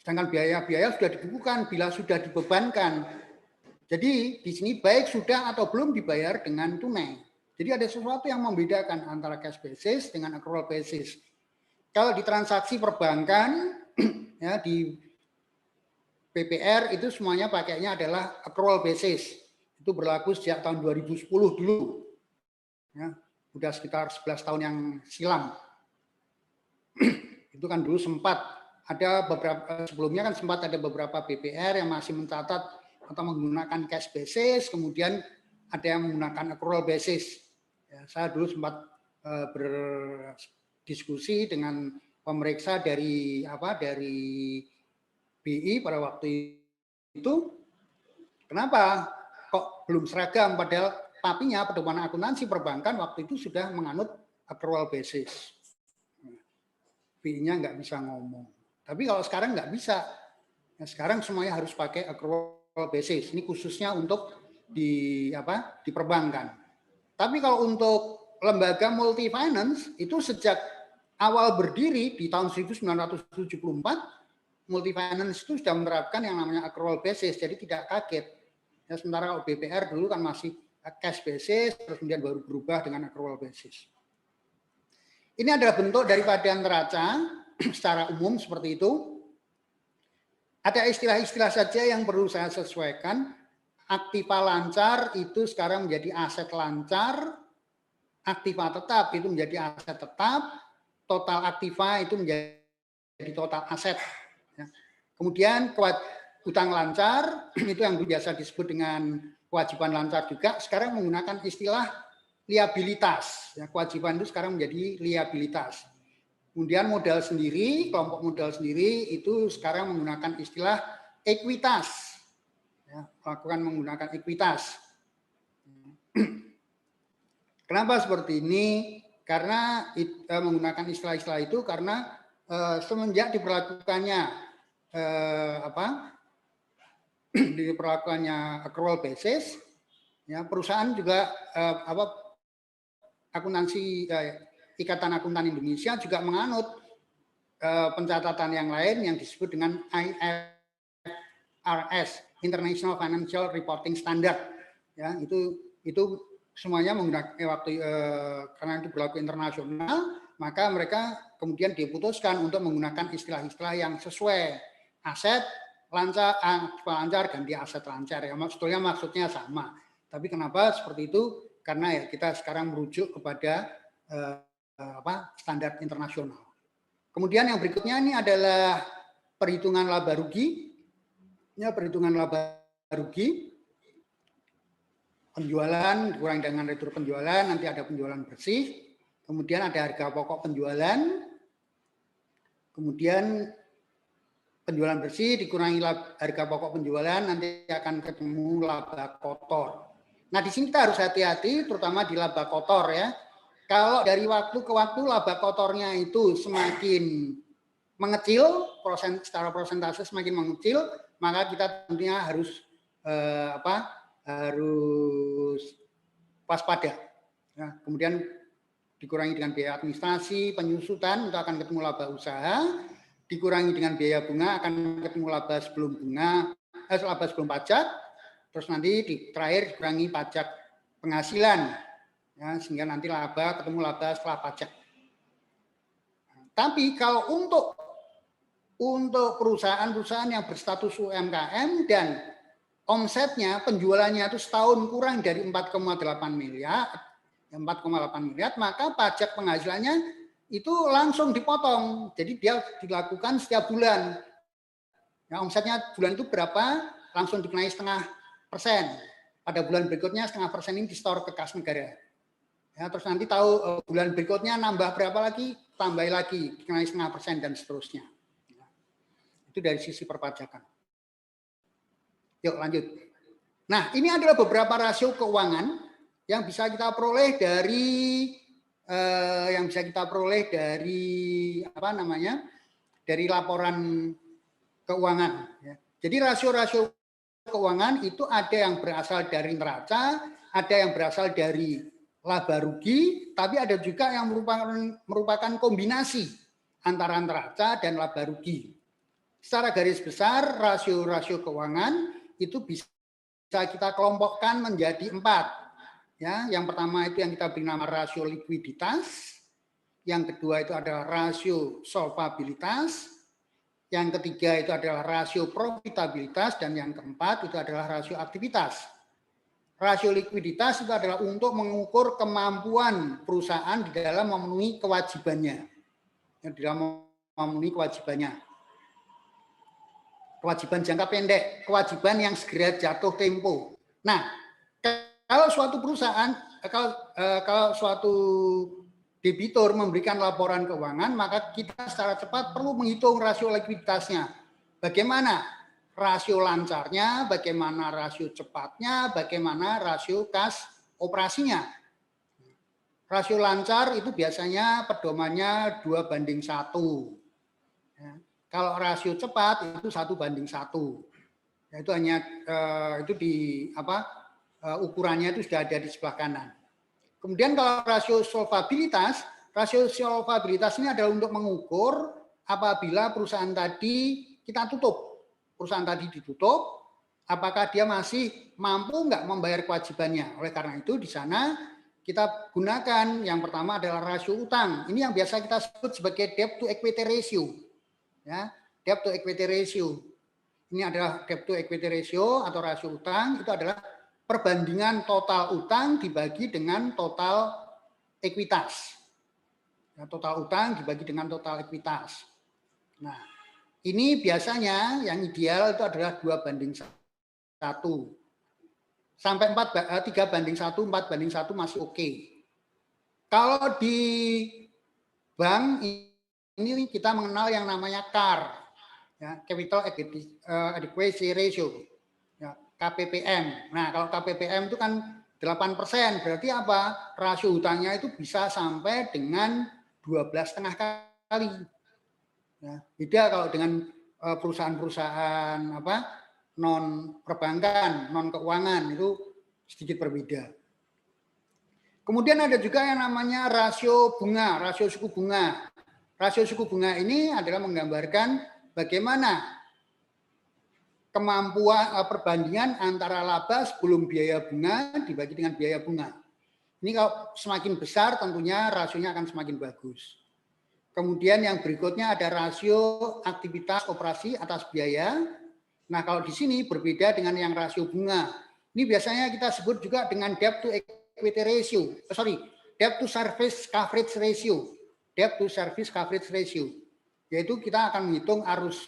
Sedangkan biaya-biaya sudah dibukukan bila sudah dibebankan. Jadi di sini baik sudah atau belum dibayar dengan tunai. Jadi ada sesuatu yang membedakan antara cash basis dengan accrual basis. Kalau di transaksi perbankan, ya di PPR itu semuanya pakainya adalah accrual basis. Itu berlaku sejak tahun 2010 dulu. Ya, udah sekitar 11 tahun yang silam. Itu kan dulu sempat ada beberapa, sebelumnya kan sempat ada beberapa BPR yang masih mencatat atau menggunakan cash basis, kemudian ada yang menggunakan accrual basis. Ya, saya dulu sempat berdiskusi dengan pemeriksa dari BI pada waktu itu, kenapa kok belum seragam, padahal tapinya pedoman akuntansi perbankan waktu itu sudah menganut accrual basis. BI-nya nggak bisa ngomong. Tapi kalau sekarang nggak bisa. Nah, sekarang semuanya harus pakai accrual basis. Ini khususnya untuk di perbankan. Tapi kalau untuk lembaga multi finance itu sejak awal berdiri di tahun 1974, multi finance itu sudah menerapkan yang namanya accrual basis. Jadi tidak kaget. Ya, sementara kalau BPR dulu kan masih cash basis, terus kemudian baru berubah dengan accrual basis. Ini adalah bentuk daripada neraca secara umum seperti itu. Ada istilah-istilah saja yang perlu saya sesuaikan. Aktiva lancar itu sekarang menjadi aset lancar. Aktiva tetap itu menjadi aset tetap. Total aktiva itu menjadi total aset. Kemudian utang lancar itu yang biasa disebut dengan kewajiban lancar juga. Sekarang menggunakan istilah liabilitas. Kewajiban itu sekarang menjadi liabilitas. Kemudian modal sendiri, kelompok modal sendiri itu sekarang menggunakan istilah ekuitas. Ya, menggunakan ekuitas. Kenapa seperti ini? Karena menggunakan istilah-istilah itu karena semenjak diperlakukannya diperlakukannya accrual basis, ya perusahaan juga akuntansi Ikatan Akuntan Indonesia juga menganut pencatatan yang lain yang disebut dengan IFRS, International Financial Reporting Standard. Ya, itu semuanya menggunakan karena itu berlaku internasional, maka mereka kemudian diputuskan untuk menggunakan istilah-istilah yang sesuai. Aset lancar ganti aset lancar, ya sebetulnya maksudnya sama. Tapi kenapa seperti itu? Karena ya kita sekarang merujuk kepada standar internasional. Kemudian yang berikutnya ini adalah perhitungan laba rugi. Ya, perhitungan laba rugi. Penjualan dikurangi dengan retur penjualan, nanti ada penjualan bersih. Kemudian ada harga pokok penjualan. Kemudian penjualan bersih dikurangi harga pokok penjualan, nanti akan ketemu laba kotor. Nah, di sini kita harus hati-hati, terutama di laba kotor ya. Kalau dari waktu ke waktu laba kotornya itu semakin mengecil, secara persentase semakin mengecil, maka kita tentunya harus harus waspada. Ya, kemudian dikurangi dengan biaya administrasi, penyusutan, itu akan ketemu laba usaha. Dikurangi dengan biaya bunga, akan ketemu laba sebelum bunga, laba sebelum pajak. Terus nanti terakhir dikurangi pajak penghasilan, ya, sehingga nanti laba ketemu laba setelah pajak. Tapi kalau untuk perusahaan-perusahaan yang berstatus UMKM dan omsetnya, penjualannya itu setahun kurang dari 4,8 miliar, maka pajak penghasilannya itu langsung dipotong. Jadi dia dilakukan setiap bulan. Ya, omsetnya bulan itu berapa, langsung dikenai 0,5%. Pada bulan berikutnya 0,5% ini disetor ke kas negara. Ya, terus nanti tahu bulan berikutnya nambah berapa lagi, tambah lagi, dikenai 0,5% dan seterusnya. Itu dari sisi perpajakan. Yuk lanjut. Nah, ini adalah beberapa rasio keuangan yang bisa kita peroleh dari dari laporan keuangan. Jadi rasio-rasio keuangan itu ada yang berasal dari neraca, ada yang berasal dari laba rugi, tapi ada juga yang merupakan kombinasi antara neraca dan laba rugi. Secara garis besar, rasio-rasio keuangan itu bisa kita kelompokkan menjadi 4. Ya, yang pertama itu yang kita beri nama rasio likuiditas, yang kedua itu adalah rasio solvabilitas, yang ketiga itu adalah rasio profitabilitas, dan yang keempat itu adalah rasio aktivitas. Rasio likuiditas itu adalah untuk mengukur kemampuan perusahaan di dalam memenuhi kewajibannya. Kewajiban jangka pendek, kewajiban yang segera jatuh tempo. Nah, kalau suatu perusahaan, kalau suatu debitur memberikan laporan keuangan, maka kita secara cepat perlu menghitung rasio likuiditasnya. Bagaimana rasio lancarnya, bagaimana rasio cepatnya, bagaimana rasio kas operasinya. Rasio lancar itu biasanya pedomannya 2:1. Ya. Kalau rasio cepat itu 1:1. Ya, itu hanya itu di ukurannya itu sudah ada di sebelah kanan. Kemudian kalau rasio solvabilitas ini adalah untuk mengukur apabila perusahaan tadi kita tutup, perusahaan tadi ditutup, apakah dia masih mampu nggak membayar kewajibannya. Oleh karena itu di sana kita gunakan yang pertama adalah rasio utang. Ini yang biasa kita sebut sebagai debt to equity ratio. Ya, debt to equity ratio. Ini adalah debt to equity ratio atau rasio utang, itu adalah perbandingan total utang dibagi dengan total ekuitas. Ya, total utang dibagi dengan total ekuitas. Nah, ini biasanya yang ideal itu adalah 2:1. Sampai 3:1, 4:1 masih oke. Kalau di bank ini kita mengenal yang namanya CAR, ya, Capital Adequacy Ratio, ya, KPPM. Nah, kalau KPPM itu kan 8%, berarti apa? Rasio hutangnya itu bisa sampai dengan 12,5 kali. Ya, beda kalau dengan perusahaan-perusahaan non perbankan, non keuangan, itu sedikit berbeda. Kemudian ada juga yang namanya rasio bunga, rasio suku bunga. Rasio suku bunga ini adalah menggambarkan bagaimana kemampuan perbandingan antara laba sebelum biaya bunga dibagi dengan biaya bunga. Ini kalau semakin besar tentunya rasionya akan semakin bagus. Kemudian yang berikutnya ada rasio aktivitas operasi atas biaya. Nah, kalau di sini berbeda dengan yang rasio bunga. Ini biasanya kita sebut juga dengan debt to equity ratio. Debt to service coverage ratio. Debt to service coverage ratio, yaitu kita akan menghitung arus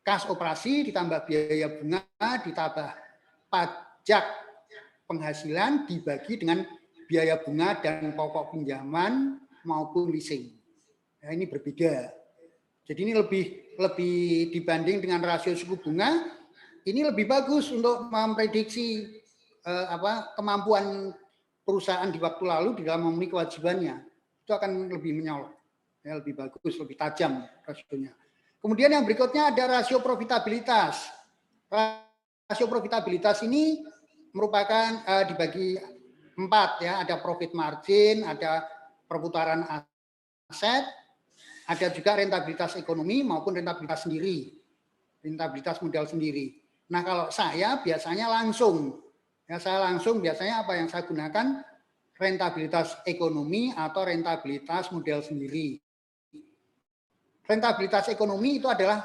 kas operasi ditambah biaya bunga ditambah pajak penghasilan dibagi dengan biaya bunga dan pokok pinjaman maupun leasing. Nah, ini berbeda. Jadi ini lebih dibanding dengan rasio suku bunga, ini lebih bagus untuk memprediksi kemampuan perusahaan di waktu lalu di dalam memenuhi kewajibannya. Itu akan lebih menyolok, ya, lebih bagus, lebih tajam rasionya. Kemudian yang berikutnya ada rasio profitabilitas. Rasio profitabilitas ini merupakan dibagi 4, ya, ada profit margin, ada perputaran aset, ada juga rentabilitas ekonomi maupun rentabilitas sendiri, rentabilitas modal sendiri. Nah, kalau saya biasanya langsung Ya, saya langsung biasanya apa yang saya gunakan rentabilitas ekonomi atau rentabilitas modal sendiri. Rentabilitas ekonomi itu adalah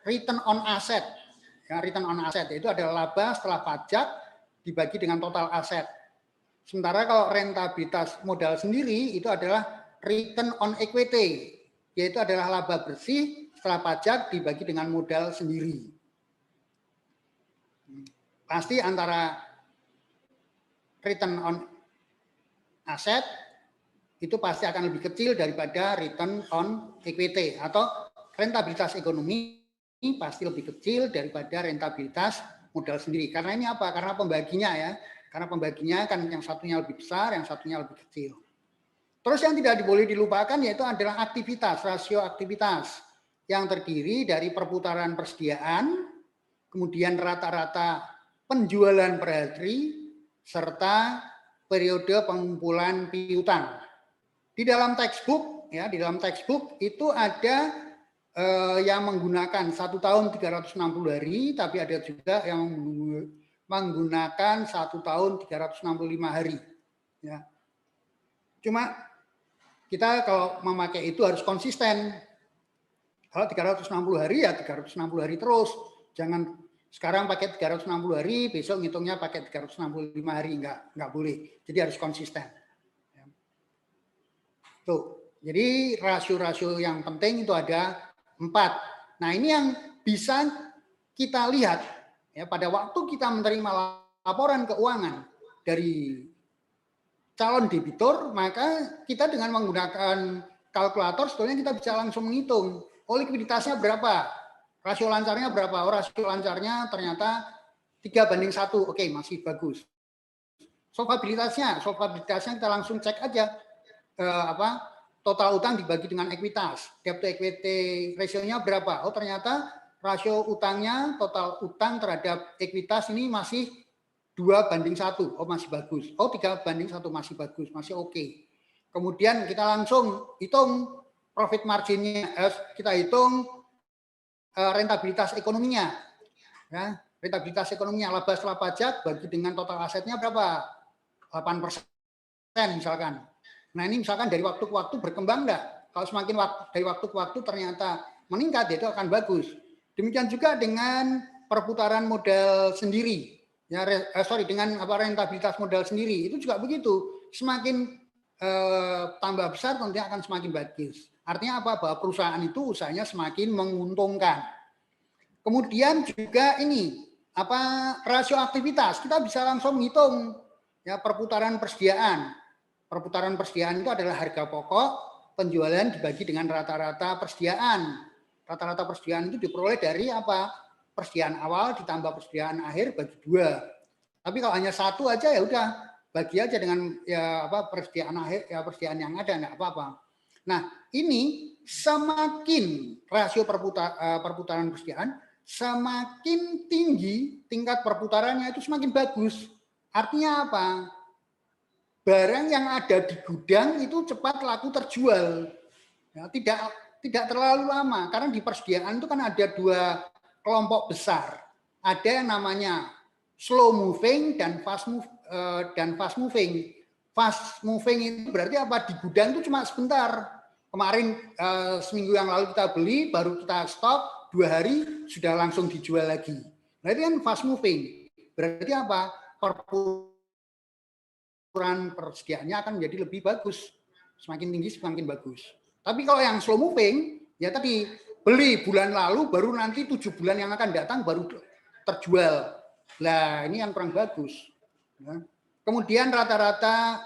return on asset. Ya, return on asset itu adalah laba setelah pajak dibagi dengan total aset. Sementara kalau rentabilitas modal sendiri itu adalah return on equity, yaitu adalah laba bersih setelah pajak dibagi dengan modal sendiri. Pasti antara return on aset itu pasti akan lebih kecil daripada return on equity, atau rentabilitas ekonomi pasti lebih kecil daripada rentabilitas modal sendiri. Karena ini apa? Karena pembaginya ya. Karena pembaginya kan yang satunya lebih besar, yang satunya lebih kecil. Terus yang tidak boleh dilupakan yaitu adalah aktivitas, rasio aktivitas yang terdiri dari perputaran persediaan, kemudian rata-rata penjualan per hari, serta periode pengumpulan piutang. Di dalam textbook, ya, di dalam textbook itu ada yang menggunakan 1 tahun 360 hari, tapi ada juga yang menggunakan 1 tahun 365 hari. Ya. Cuma kita kalau memakai itu harus konsisten. Kalau 360 hari ya 360 hari terus. Jangan sekarang pakai 360 hari, besok ngitungnya pakai 365 hari, enggak boleh. Jadi harus konsisten. Tuh. Jadi rasio-rasio yang penting itu ada 4. Nah, ini yang bisa kita lihat ya pada waktu kita menerima laporan keuangan dari calon debitur, maka kita dengan menggunakan kalkulator sebetulnya kita bisa langsung menghitung, oh likuiditasnya berapa, rasio lancarnya berapa, oh rasio lancarnya ternyata 3:1, oke masih bagus. Solvabilitasnya kita langsung cek aja total utang dibagi dengan ekuitas, debt to equity ratio-nya berapa, oh ternyata rasio utangnya, total utang terhadap ekuitas ini masih 2:1, oh masih bagus. Oh 3:1 masih bagus, masih oke. Kemudian kita langsung hitung profit marginnya, kita hitung rentabilitas ekonominya. Ya, rentabilitas ekonominya, laba setelah pajak bagi dengan total asetnya berapa? 8% misalkan. Nah ini misalkan dari waktu ke waktu berkembang enggak? Kalau semakin dari waktu ke waktu ternyata meningkat, itu akan bagus. Demikian juga dengan perputaran modal sendiri. Ya, dengan rentabilitas modal sendiri itu juga begitu. Semakin tambah besar tentunya akan semakin bagus. Artinya apa? Bahwa perusahaan itu usahanya semakin menguntungkan. Kemudian juga ini rasio aktivitas, kita bisa langsung menghitung ya perputaran persediaan. Perputaran persediaan itu adalah harga pokok penjualan dibagi dengan rata-rata persediaan. Rata-rata persediaan itu diperoleh dari persediaan awal ditambah persediaan akhir bagi 2. Tapi kalau hanya 1 aja ya udah bagi aja dengan persediaan akhir, ya persediaan yang ada enggak apa-apa. Nah, ini semakin rasio perputaran persediaan semakin tinggi tingkat perputarannya itu semakin bagus. Artinya apa? Barang yang ada di gudang itu cepat laku terjual. Ya, tidak terlalu lama karena di persediaan itu kan ada 2 kelompok besar. Ada yang namanya slow moving dan fast moving. Fast moving itu berarti apa? Di gudang itu cuma sebentar. Kemarin seminggu yang lalu kita beli, baru kita stok 2 hari sudah langsung dijual lagi. Nah itu kan fast moving. Berarti apa? Perputaran persediaannya akan menjadi lebih bagus. Semakin tinggi semakin bagus. Tapi kalau yang slow moving, ya tadi beli bulan lalu baru nanti 7 bulan yang akan datang baru terjual. Nah, ini yang kurang bagus. Ya. Kemudian rata-rata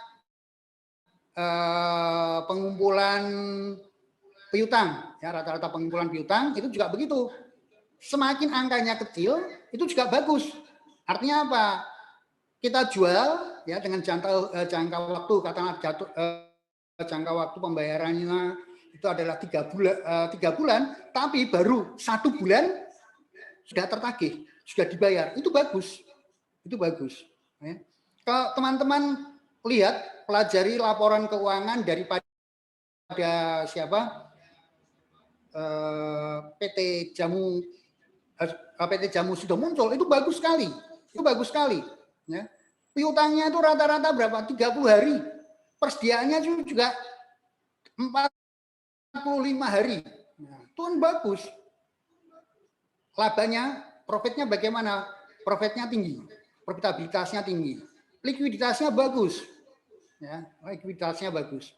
pengumpulan piutang, ya rata-rata pengumpulan piutang itu juga begitu. Semakin angkanya kecil, itu juga bagus. Artinya apa? Kita jual ya dengan jangka waktu katakanlah jangka waktu pembayarannya itu adalah 3 bulan, tapi baru 1 bulan sudah tertagih, sudah dibayar. Itu bagus. Itu bagus. Ya. Kalau teman-teman lihat, pelajari laporan keuangan daripada PT Jamu sudah muncul, itu bagus sekali. Itu bagus sekali. Ya. piutangnya itu rata-rata berapa? 30 hari. Persediaannya juga 45 hari. Nah, itu kan bagus. Labanya, profitnya bagaimana? Profitnya tinggi, profitabilitasnya tinggi, likuiditasnya bagus, ya, likuiditasnya bagus.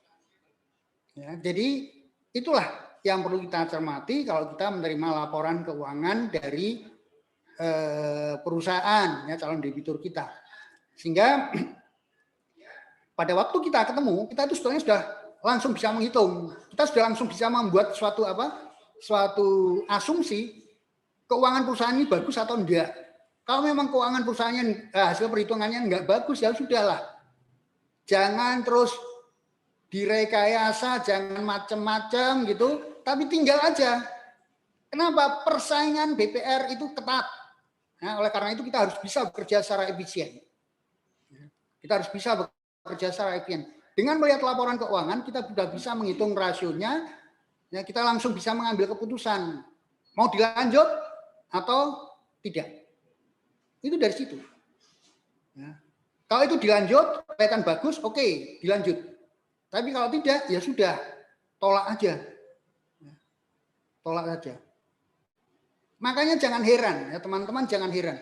Ya, jadi itulah yang perlu kita cermati kalau kita menerima laporan keuangan dari perusahaan, ya, calon debitur kita. Sehingga pada waktu kita ketemu, kita itu sebetulnya sudah langsung bisa menghitung, kita sudah langsung bisa membuat suatu asumsi keuangan perusahaan ini bagus atau enggak. Kalau memang keuangan perusahaannya hasil perhitungannya enggak bagus, ya sudahlah. Jangan terus direkayasa, jangan macam-macam gitu, tapi tinggal aja. Kenapa? Persaingan BPR itu ketat. Nah, oleh karena itu kita harus bisa bekerja secara efisien. Kita harus bisa bekerja secara efisien. Dengan melihat laporan keuangan, kita sudah bisa menghitung rasionya, ya, kita langsung bisa mengambil keputusan. Mau dilanjut atau tidak. Itu dari situ. Ya. Kalau itu dilanjut, kelihatan bagus, oke, dilanjut. Tapi kalau tidak, ya sudah, tolak aja. Tolak saja. Makanya jangan heran, ya teman-teman, jangan heran.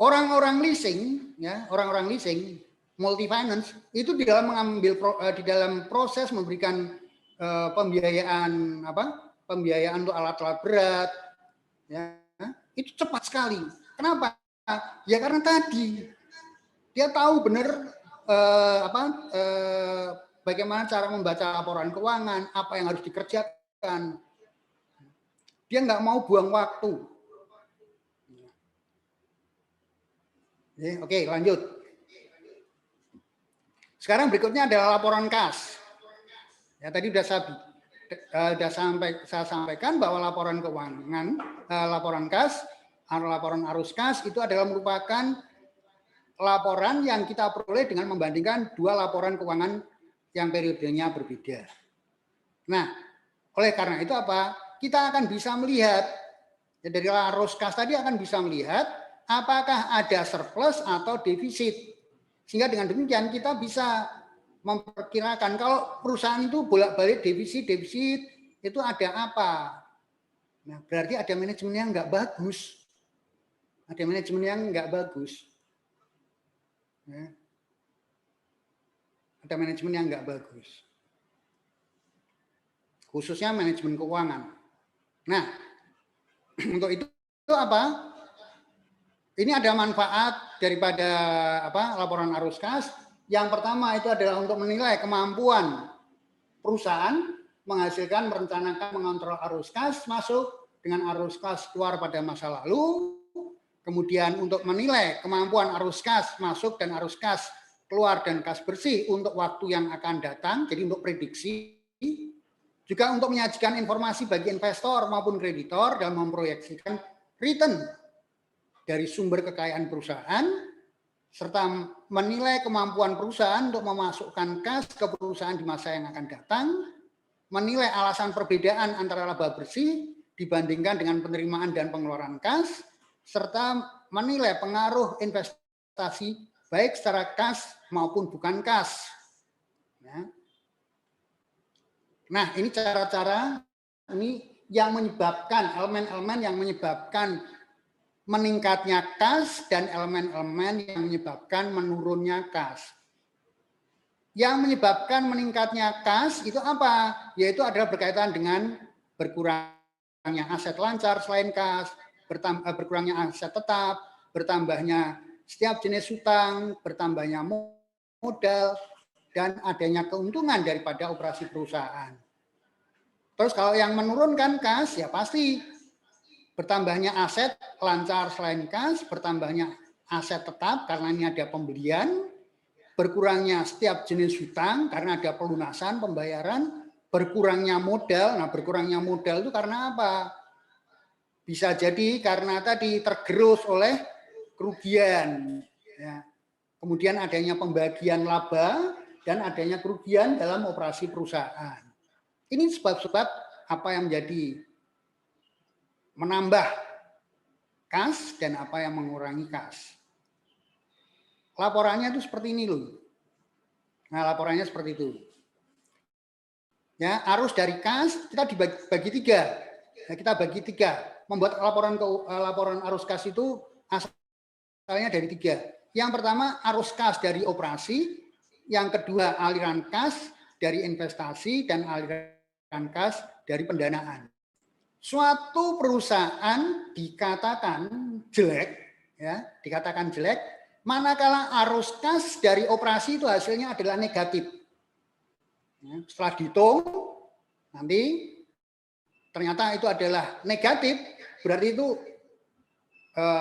Orang-orang leasing, ya, orang-orang leasing, multi finance itu di dalam proses memberikan pembiayaan pembiayaan untuk alat-alat berat, ya, itu cepat sekali. Kenapa? Ya karena tadi dia tahu benar bagaimana cara membaca laporan keuangan, apa yang harus dikerjakan. Dia nggak mau buang waktu. Oke, lanjut. Sekarang berikutnya adalah laporan kas. Ya, tadi sudah saya sampaikan bahwa laporan keuangan, laporan kas, laporan arus kas itu adalah merupakan laporan yang kita peroleh dengan membandingkan dua laporan keuangan yang periodenya berbeda. Nah, oleh karena itu apa? Kita akan bisa melihat, ya, dari arus kas tadi akan bisa melihat apakah ada surplus atau defisit. Sehingga dengan demikian kita bisa memperkirakan kalau perusahaan itu bolak-balik defisit itu ada apa. Nah, berarti ada manajemen yang nggak bagus. Ada manajemen yang nggak bagus. Ya. Ada manajemen yang nggak bagus. Khususnya manajemen keuangan. Nah, untuk itu apa? Ini ada manfaat daripada laporan arus kas. Yang pertama itu adalah untuk menilai kemampuan perusahaan menghasilkan, merencanakan, mengontrol arus kas masuk dengan arus kas keluar pada masa lalu. Kemudian untuk menilai kemampuan arus kas masuk dan arus kas keluar dan kas bersih untuk waktu yang akan datang, jadi untuk prediksi. Juga untuk menyajikan informasi bagi investor maupun kreditor dalam memproyeksikan return dari sumber kekayaan perusahaan, serta menilai kemampuan perusahaan untuk memasukkan kas ke perusahaan di masa yang akan datang, menilai alasan perbedaan antara laba bersih dibandingkan dengan penerimaan dan pengeluaran kas, serta menilai pengaruh investasi baik secara kas maupun bukan kas. Ya. Nah, ini cara-cara ini yang menyebabkan elemen-elemen yang menyebabkan meningkatnya kas dan elemen-elemen yang menyebabkan menurunnya kas. Yang menyebabkan meningkatnya kas itu apa? Yaitu adalah berkaitan dengan berkurangnya aset lancar selain kas, berkurangnya aset tetap, bertambahnya setiap jenis hutang, bertambahnya modal, dan adanya keuntungan daripada operasi perusahaan. Terus kalau yang menurunkan kas, ya pasti bertambahnya aset lancar selain kas, bertambahnya aset tetap karena ini ada pembelian, berkurangnya setiap jenis hutang karena ada pelunasan, pembayaran, berkurangnya modal. Nah, berkurangnya modal itu karena apa? Bisa jadi karena tadi tergerus oleh kerugian. Ya. Kemudian adanya pembagian laba dan adanya kerugian dalam operasi perusahaan. Ini sebab-sebab apa yang menjadi menambah kas dan apa yang mengurangi kas. laporannya itu seperti ini loh. Nah, laporannya seperti itu. Ya, arus dari kas kita dibagi tiga. Ya, kita bagi tiga. Membuat laporan arus kas itu asalnya dari tiga. Yang pertama arus kas dari operasi, yang kedua aliran kas dari investasi, dan aliran kas dari pendanaan. Suatu perusahaan dikatakan jelek, ya, dikatakan jelek, manakala arus kas dari operasi itu hasilnya adalah negatif. Setelah dihitung, nanti ternyata itu adalah negatif, berarti itu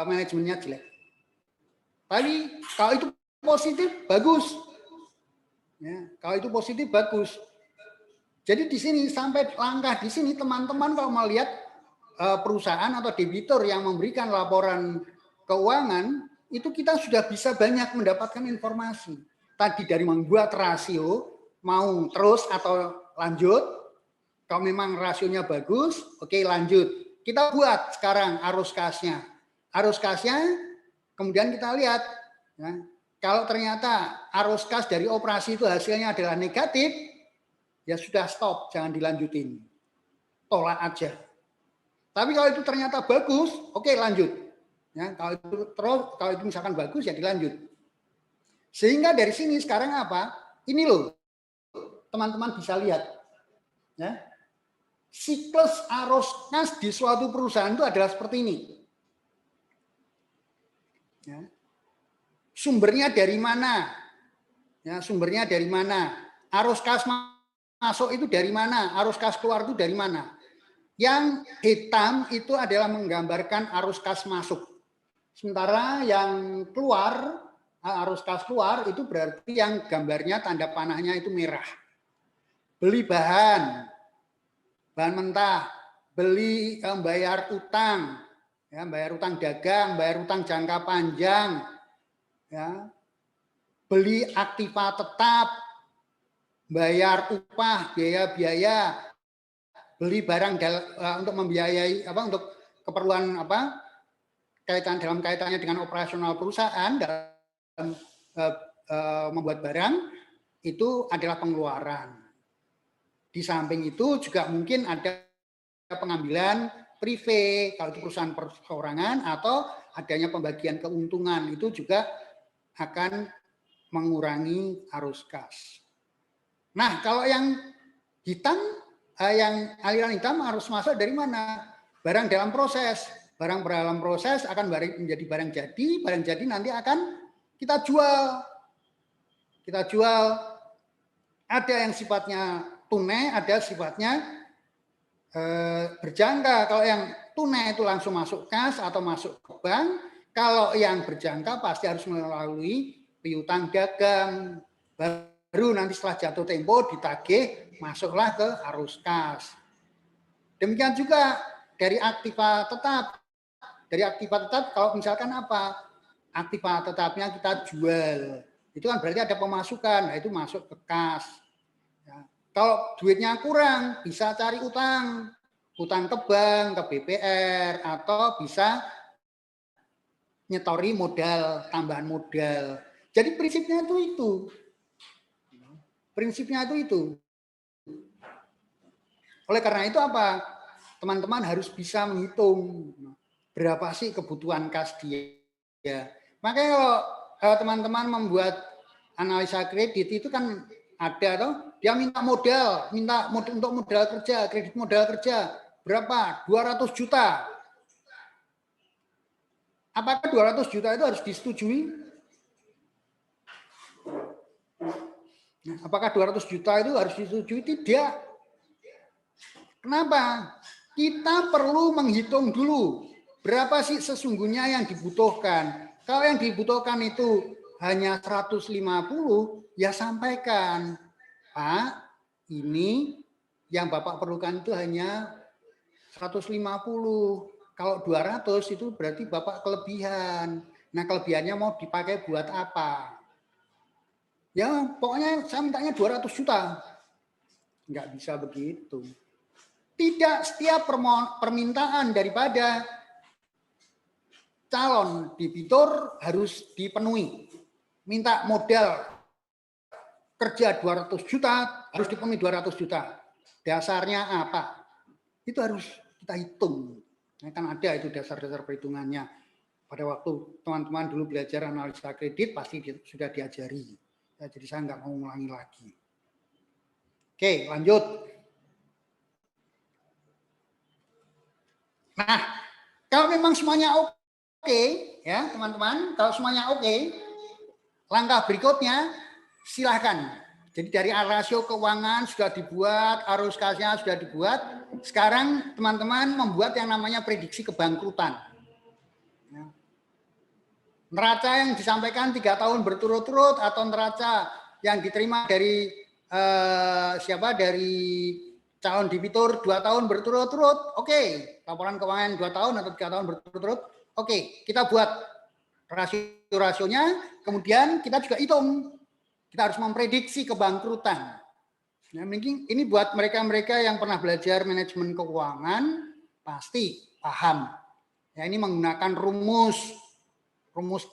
manajemennya jelek. Tapi kalau itu positif, bagus. Ya, kalau itu positif, bagus. Jadi di sini, sampai langkah di sini, teman-teman kalau melihat perusahaan atau debitur yang memberikan laporan keuangan, itu kita sudah bisa banyak mendapatkan informasi. Tadi dari membuat rasio, mau terus atau lanjut. Kalau memang rasionya bagus, oke, lanjut. Kita buat sekarang arus kasnya. Arus kasnya kemudian kita lihat, ya, kalau ternyata arus kas dari operasi itu hasilnya adalah negatif, ya sudah, stop, jangan dilanjutin. Tolak aja. Tapi kalau itu ternyata bagus, oke, lanjut. Ya, kalau itu misalkan bagus, ya dilanjut. Sehingga dari sini sekarang apa? Ini loh, teman-teman bisa lihat, ya, siklus arus kas di suatu perusahaan itu adalah seperti ini. Ya. Sumbernya dari mana? Ya, sumbernya dari mana? Arus kas masuk itu dari mana? Arus kas keluar itu dari mana? Yang hitam itu adalah menggambarkan arus kas masuk. Sementara yang keluar, arus kas keluar itu berarti yang gambarnya tanda panahnya itu merah. Beli bahan mentah, beli bayar utang, ya, bayar utang dagang, bayar utang jangka panjang, ya, beli aktiva tetap, bayar upah, biaya-biaya, beli barang untuk membiayai untuk keperluan dalam kaitannya dengan operasional perusahaan, dalam membuat barang, itu adalah pengeluaran. Di samping itu juga mungkin ada pengambilan prive, kalau itu perusahaan perorangan, atau adanya pembagian keuntungan, itu juga akan mengurangi arus kas. Nah, kalau yang hitam, yang aliran hitam harus masuk dari mana? Barang dalam proses. Barang dalam proses akan menjadi barang jadi nanti akan kita jual. Kita jual, ada yang sifatnya tunai, ada sifatnya berjangka. Kalau yang tunai itu langsung masuk kas atau masuk ke bank. Kalau yang berjangka pasti harus melalui piutang dagang. Baru nanti setelah jatuh tempo ditagih, masuklah ke arus kas. Demikian juga dari aktiva tetap. Dari aktiva tetap kalau misalkan apa? Aktiva tetapnya kita jual. Itu kan berarti ada pemasukan, nah itu masuk ke kas. Ya. Kalau duitnya kurang, bisa cari utang ke bank, ke BPR, atau bisa nyetori modal, tambahan modal. Jadi prinsipnya itu. Prinsipnya itu. Oleh karena itu apa? Teman-teman harus bisa menghitung berapa sih kebutuhan kas dia. Makanya kalau teman-teman membuat analisa kredit itu kan ada toh, dia minta untuk modal kerja, kredit modal kerja berapa? 200 juta. Apakah 200 juta itu harus disetujui? Apakah 200 juta itu harus disetujui? Tidak. Kenapa? Kita perlu menghitung dulu berapa sih sesungguhnya yang dibutuhkan. Kalau yang dibutuhkan itu hanya 150, ya sampaikan, Pak, ini yang Bapak perlukan itu hanya 150. Kalau 200 itu berarti Bapak kelebihan. Nah, kelebihannya mau dipakai buat apa? Ya, pokoknya saya mintanya 200 juta. Enggak bisa begitu. Tidak setiap permintaan daripada calon debitur harus dipenuhi. minta modal kerja 200 juta, harus dipenuhi 200 juta. Dasarnya apa? Itu harus kita hitung. Kan ada itu dasar-dasar perhitungannya. Pada waktu teman-teman dulu belajar analisa kredit, pasti sudah diajari. Ya, jadi saya nggak mau ulangi lagi. Oke, lanjut. Nah, kalau memang semuanya oke, ya teman-teman, kalau semuanya oke, langkah berikutnya silahkan. Jadi dari rasio keuangan sudah dibuat, arus kasnya sudah dibuat. Sekarang teman-teman membuat yang namanya prediksi kebangkrutan. Neraca yang disampaikan 3 tahun berturut-turut atau neraca yang diterima dari dari calon debitur 2 tahun berturut-turut, oke. Laporan keuangan 2 tahun atau 3 tahun berturut-turut, oke. Kita buat rasio-rasionya, kemudian kita juga hitung. Kita harus memprediksi kebangkrutan. Nah, mungkin ini buat mereka-mereka yang pernah belajar manajemen keuangan pasti paham. Ya, ini menggunakan rumus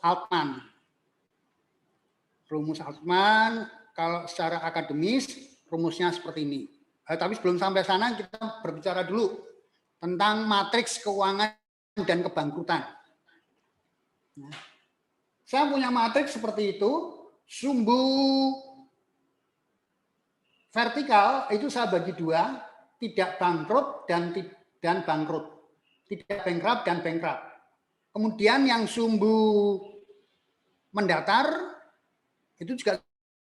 Altman. Rumus Altman kalau secara akademis rumusnya seperti ini. Tapi sebelum sampai sana kita berbicara dulu tentang matriks keuangan dan kebangkrutan. Nah, saya punya matriks seperti itu. Sumbu vertikal itu saya bagi 2, tidak bangkrut dan bangkrut. Tidak bankrupt dan bankrupt. Kemudian yang sumbu mendatar itu juga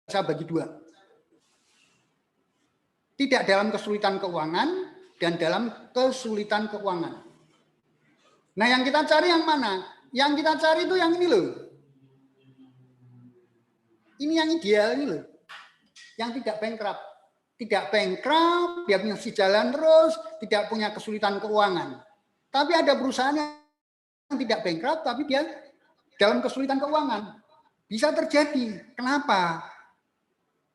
saya bagi 2. Tidak dalam kesulitan keuangan dan dalam kesulitan keuangan. Nah, yang kita cari yang mana? Yang kita cari itu yang ini loh. Ini yang ideal ini loh. Yang tidak bankrupt. Tidak bankrupt, dia masih jalan terus, tidak punya kesulitan keuangan. Tapi ada perusahaan yang tidak bankrupt, tapi dia dalam kesulitan keuangan. Bisa terjadi. Kenapa?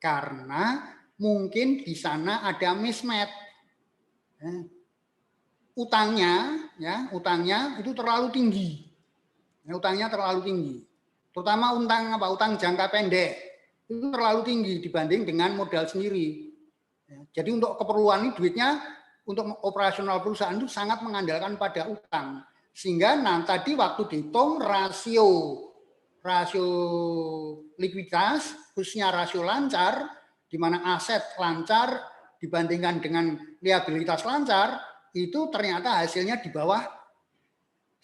Karena mungkin di sana ada mismatch. Utangnya itu terlalu tinggi. Utangnya terlalu tinggi. Terutama utang jangka pendek itu terlalu tinggi dibanding dengan modal sendiri. Jadi untuk keperluan ini duitnya untuk operasional perusahaan itu sangat mengandalkan pada utang. Sehingga tadi waktu dihitung rasio likuiditas, khususnya rasio lancar, di mana aset lancar dibandingkan dengan liabilitas lancar, itu ternyata hasilnya di bawah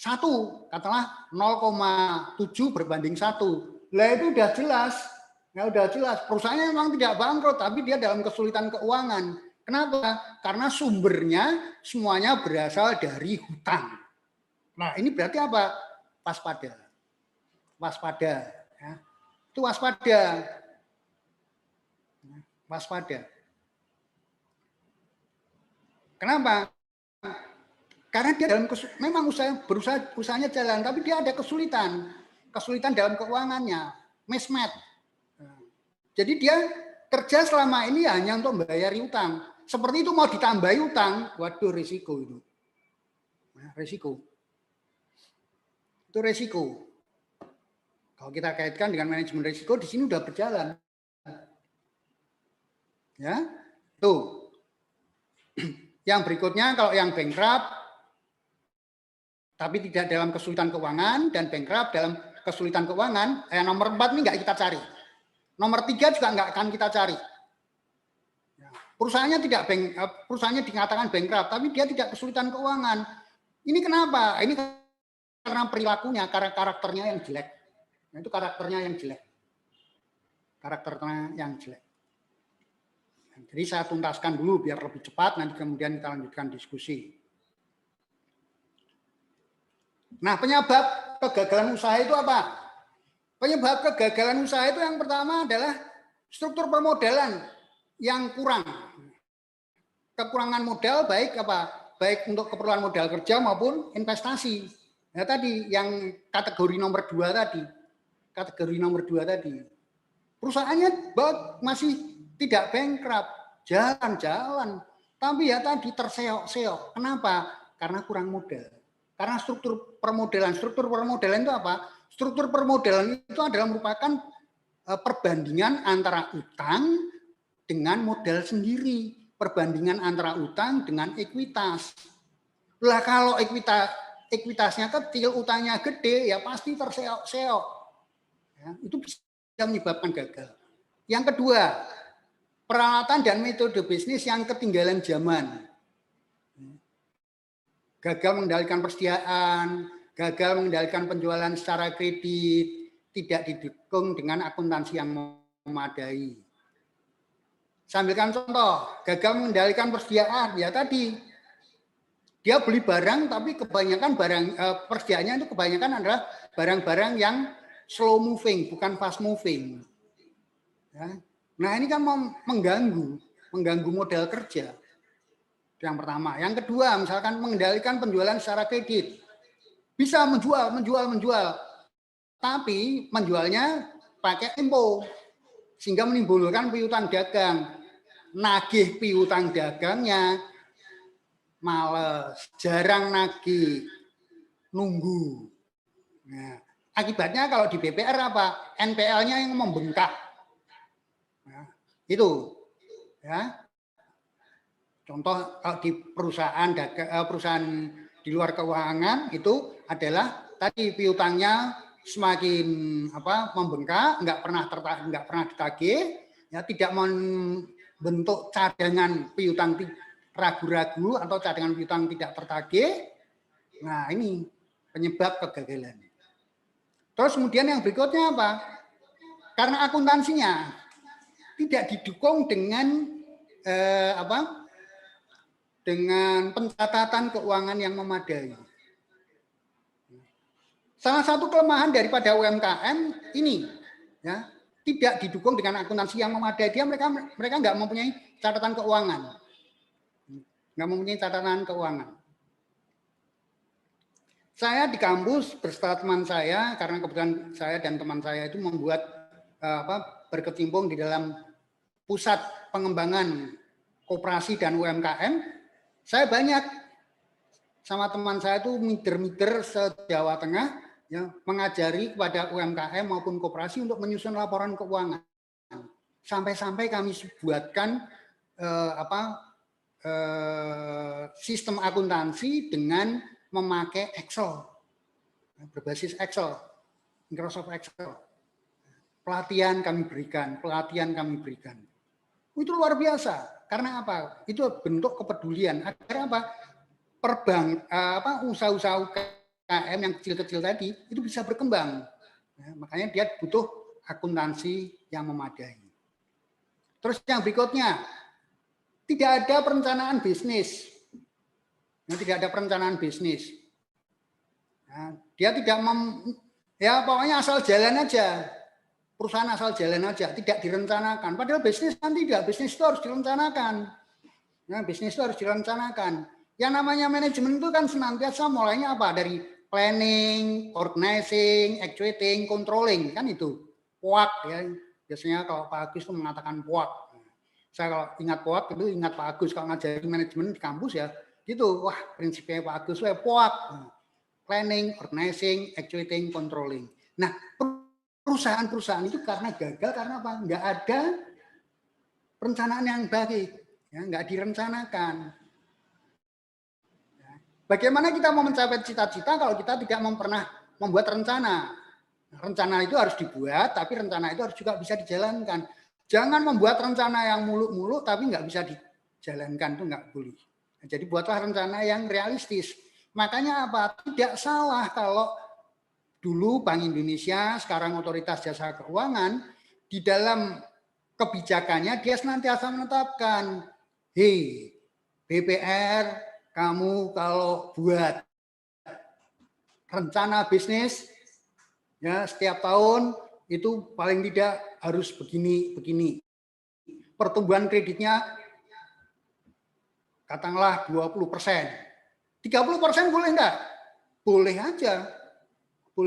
1, katakanlah 0,7 berbanding 1. Lah itu udah jelas. Ya udah jelas. Perusahaannya memang tidak bangkrut, tapi dia dalam kesulitan keuangan. Kenapa? Karena sumbernya semuanya berasal dari hutang. Nah, ini berarti apa? Waspada. Waspada. Ya. Itu waspada. Waspada. Kenapa? Karena dia memang usahanya jalan, tapi dia ada kesulitan dalam keuangannya, mismatch. Jadi dia kerja selama ini hanya untuk membayar utang. Seperti itu mau ditambahi utang, waduh risiko itu. Risiko. Itu risiko. Kalau kita kaitkan dengan manajemen risiko, di sini udah berjalan. Ya, tuh. Yang berikutnya kalau yang bankrupt, tapi tidak dalam kesulitan keuangan dan bankrupt dalam kesulitan keuangan, nomor 4 ini nggak kita cari. Nomor 3 juga nggak akan kita cari. Perusahaannya dikatakan bankrupt, tapi dia tidak kesulitan keuangan. Ini kenapa? Ini karena perilakunya, karakternya yang jelek. Itu karakternya yang jelek. Karakternya yang jelek. Jadi saya tuntaskan dulu biar lebih cepat, nanti kemudian kita lanjutkan diskusi. Nah, penyebab kegagalan usaha itu apa? Penyebab kegagalan usaha itu yang pertama adalah struktur permodalan yang kurang. Kekurangan modal baik untuk keperluan modal kerja maupun investasi. Nah, tadi yang kategori nomor 2 tadi. Kategori nomor 2 tadi. Perusahaannya masih tidak bankrupt, jalan-jalan. Tapi ya tadi terseok-seok. Kenapa? Karena kurang modal. Karena struktur permodalan itu apa? Struktur permodalan itu adalah merupakan perbandingan antara utang dengan modal sendiri, perbandingan antara utang dengan ekuitas. Lah kalau ekuitasnya kecil, utangnya gede, ya pasti terseok-seok. Ya, itu bisa menyebabkan gagal. Yang kedua, peralatan dan metode bisnis yang ketinggalan zaman. Gagal mengendalikan persediaan, gagal mengendalikan penjualan secara kredit, tidak didukung dengan akuntansi yang memadai. Saya ambilkan contoh, gagal mengendalikan persediaan, ya tadi dia beli barang tapi kebanyakan barang persediaannya itu kebanyakan adalah barang-barang yang slow moving, bukan fast moving. Ya. Nah ini kan mengganggu modal kerja. Yang pertama. Yang kedua, misalkan mengendalikan penjualan secara kredit. Bisa menjual. Tapi menjualnya pakai tempo. Sehingga menimbulkan piutang dagang. Nagih piutang dagangnya males, jarang nagih, nunggu. Nah, akibatnya kalau di BPR apa? NPL-nya yang membengkak. Nah, itu. Ya. Contoh kalau di perusahaan di luar keuangan itu adalah tadi piutangnya semakin membengkak, nggak pernah ditagih, ya tidak membentuk cadangan piutang ragu-ragu atau cadangan piutang tidak tertagih. Nah ini penyebab kegagalan. Terus kemudian yang berikutnya apa? Karena akuntansinya tidak didukung dengan dengan pencatatan keuangan yang memadai. Salah satu kelemahan daripada UMKM ini, ya, tidak didukung dengan akuntansi yang memadai. Mereka nggak mempunyai catatan keuangan, Saya di kampus beserta teman saya, karena kebetulan saya dan teman saya itu membuat berkecimpung di dalam pusat pengembangan koperasi dan UMKM. Saya banyak sama teman saya itu mider-mider se-Jawa Tengah ya, mengajari kepada UMKM maupun koperasi untuk menyusun laporan keuangan. Sampai-sampai kami buatkan sistem akuntansi dengan memakai Excel, berbasis Excel, Microsoft Excel. Pelatihan kami berikan. Itu luar biasa. Karena apa? Itu bentuk kepedulian. Agar apa? Usaha-usaha UMKM yang kecil-kecil tadi itu bisa berkembang. Ya, makanya dia butuh akuntansi yang memadai. Terus yang berikutnya, tidak ada perencanaan bisnis. Tidak ada perencanaan bisnis. Ya, dia tidak pokoknya asal jalan aja. Perusahaan asal jalan aja, tidak direncanakan. Padahal bisnis kan tidak, bisnis itu harus direncanakan. Nah, bisnis itu harus direncanakan. Yang namanya manajemen itu kan senantiasa mulainya apa? Dari planning, organizing, actuating, controlling, kan itu. POAK ya. Biasanya kalau Pak Agus itu mengatakan POAK. Saya kalau ingat POAK itu ingat Pak Agus kalau ngajari manajemen di kampus ya. Gitu, wah prinsipnya Pak Agus POAK. Planning, organizing, actuating, controlling. Nah, perusahaan-perusahaan itu karena gagal karena apa? Nggak ada perencanaan yang baik, ya, nggak direncanakan. Bagaimana kita mau mencapai cita-cita kalau kita tidak pernah membuat rencana? Rencana itu harus dibuat, tapi rencana itu harus juga bisa dijalankan. Jangan membuat rencana yang muluk-muluk tapi nggak bisa dijalankan, itu nggak boleh. Jadi buatlah rencana yang realistis. Makanya apa? Tidak salah kalau dulu Bank Indonesia, sekarang Otoritas Jasa Keuangan, di dalam kebijakannya dia senantiasa menetapkan, hei BPR, kamu kalau buat rencana bisnis, ya setiap tahun itu paling tidak harus begini. Pertumbuhan kreditnya katakanlah 20%. 30% boleh enggak? Boleh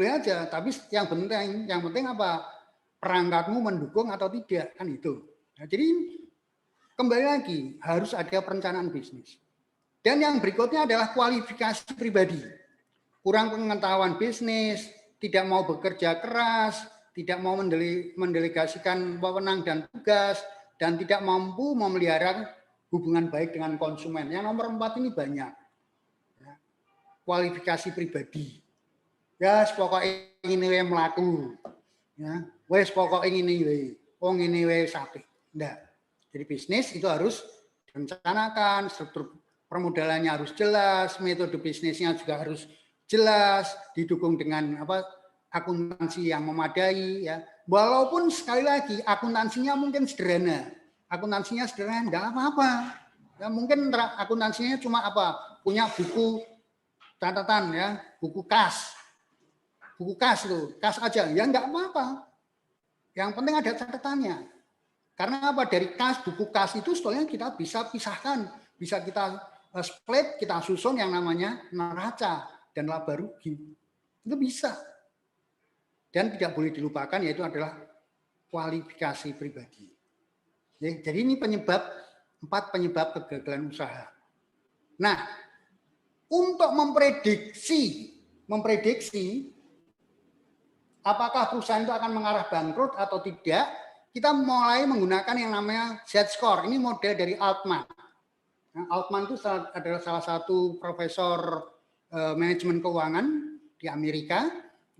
aja, tapi yang penting apa? Perangkatmu mendukung atau tidak, kan itu. Nah, jadi kembali lagi harus ada perencanaan bisnis. Dan yang berikutnya adalah kualifikasi pribadi. Kurang pengetahuan bisnis, tidak mau bekerja keras, tidak mau mendelegasikan wewenang dan tugas, dan tidak mampu memelihara hubungan baik dengan konsumen. Yang nomor 4 ini banyak. Kualifikasi pribadi. Ya, pokoknya ini yang melaku. Ya, wes pokoknya ini sapi. Enggak. Jadi bisnis itu harus direncanakan, struktur permodalannya harus jelas, metode bisnisnya juga harus jelas, didukung dengan akuntansi yang memadai, ya. Walaupun sekali lagi akuntansinya mungkin sederhana, nggak apa-apa. Ya, mungkin akuntansinya cuma punya buku catatan, ya, buku kas tuh, kas aja, ya nggak apa-apa. Yang penting ada catatannya. Karena dari buku kas itu sebetulnya kita bisa pisahkan, bisa kita split, kita susun yang namanya neraca dan laba rugi. Itu bisa. Dan tidak boleh dilupakan yaitu adalah kualifikasi pribadi. Jadi ini 4 penyebab kegagalan usaha. Nah, untuk memprediksi apakah perusahaan itu akan mengarah bangkrut atau tidak, kita mulai menggunakan yang namanya Z-score. Ini model dari Altman. Nah, Altman itu adalah salah satu profesor manajemen keuangan di Amerika.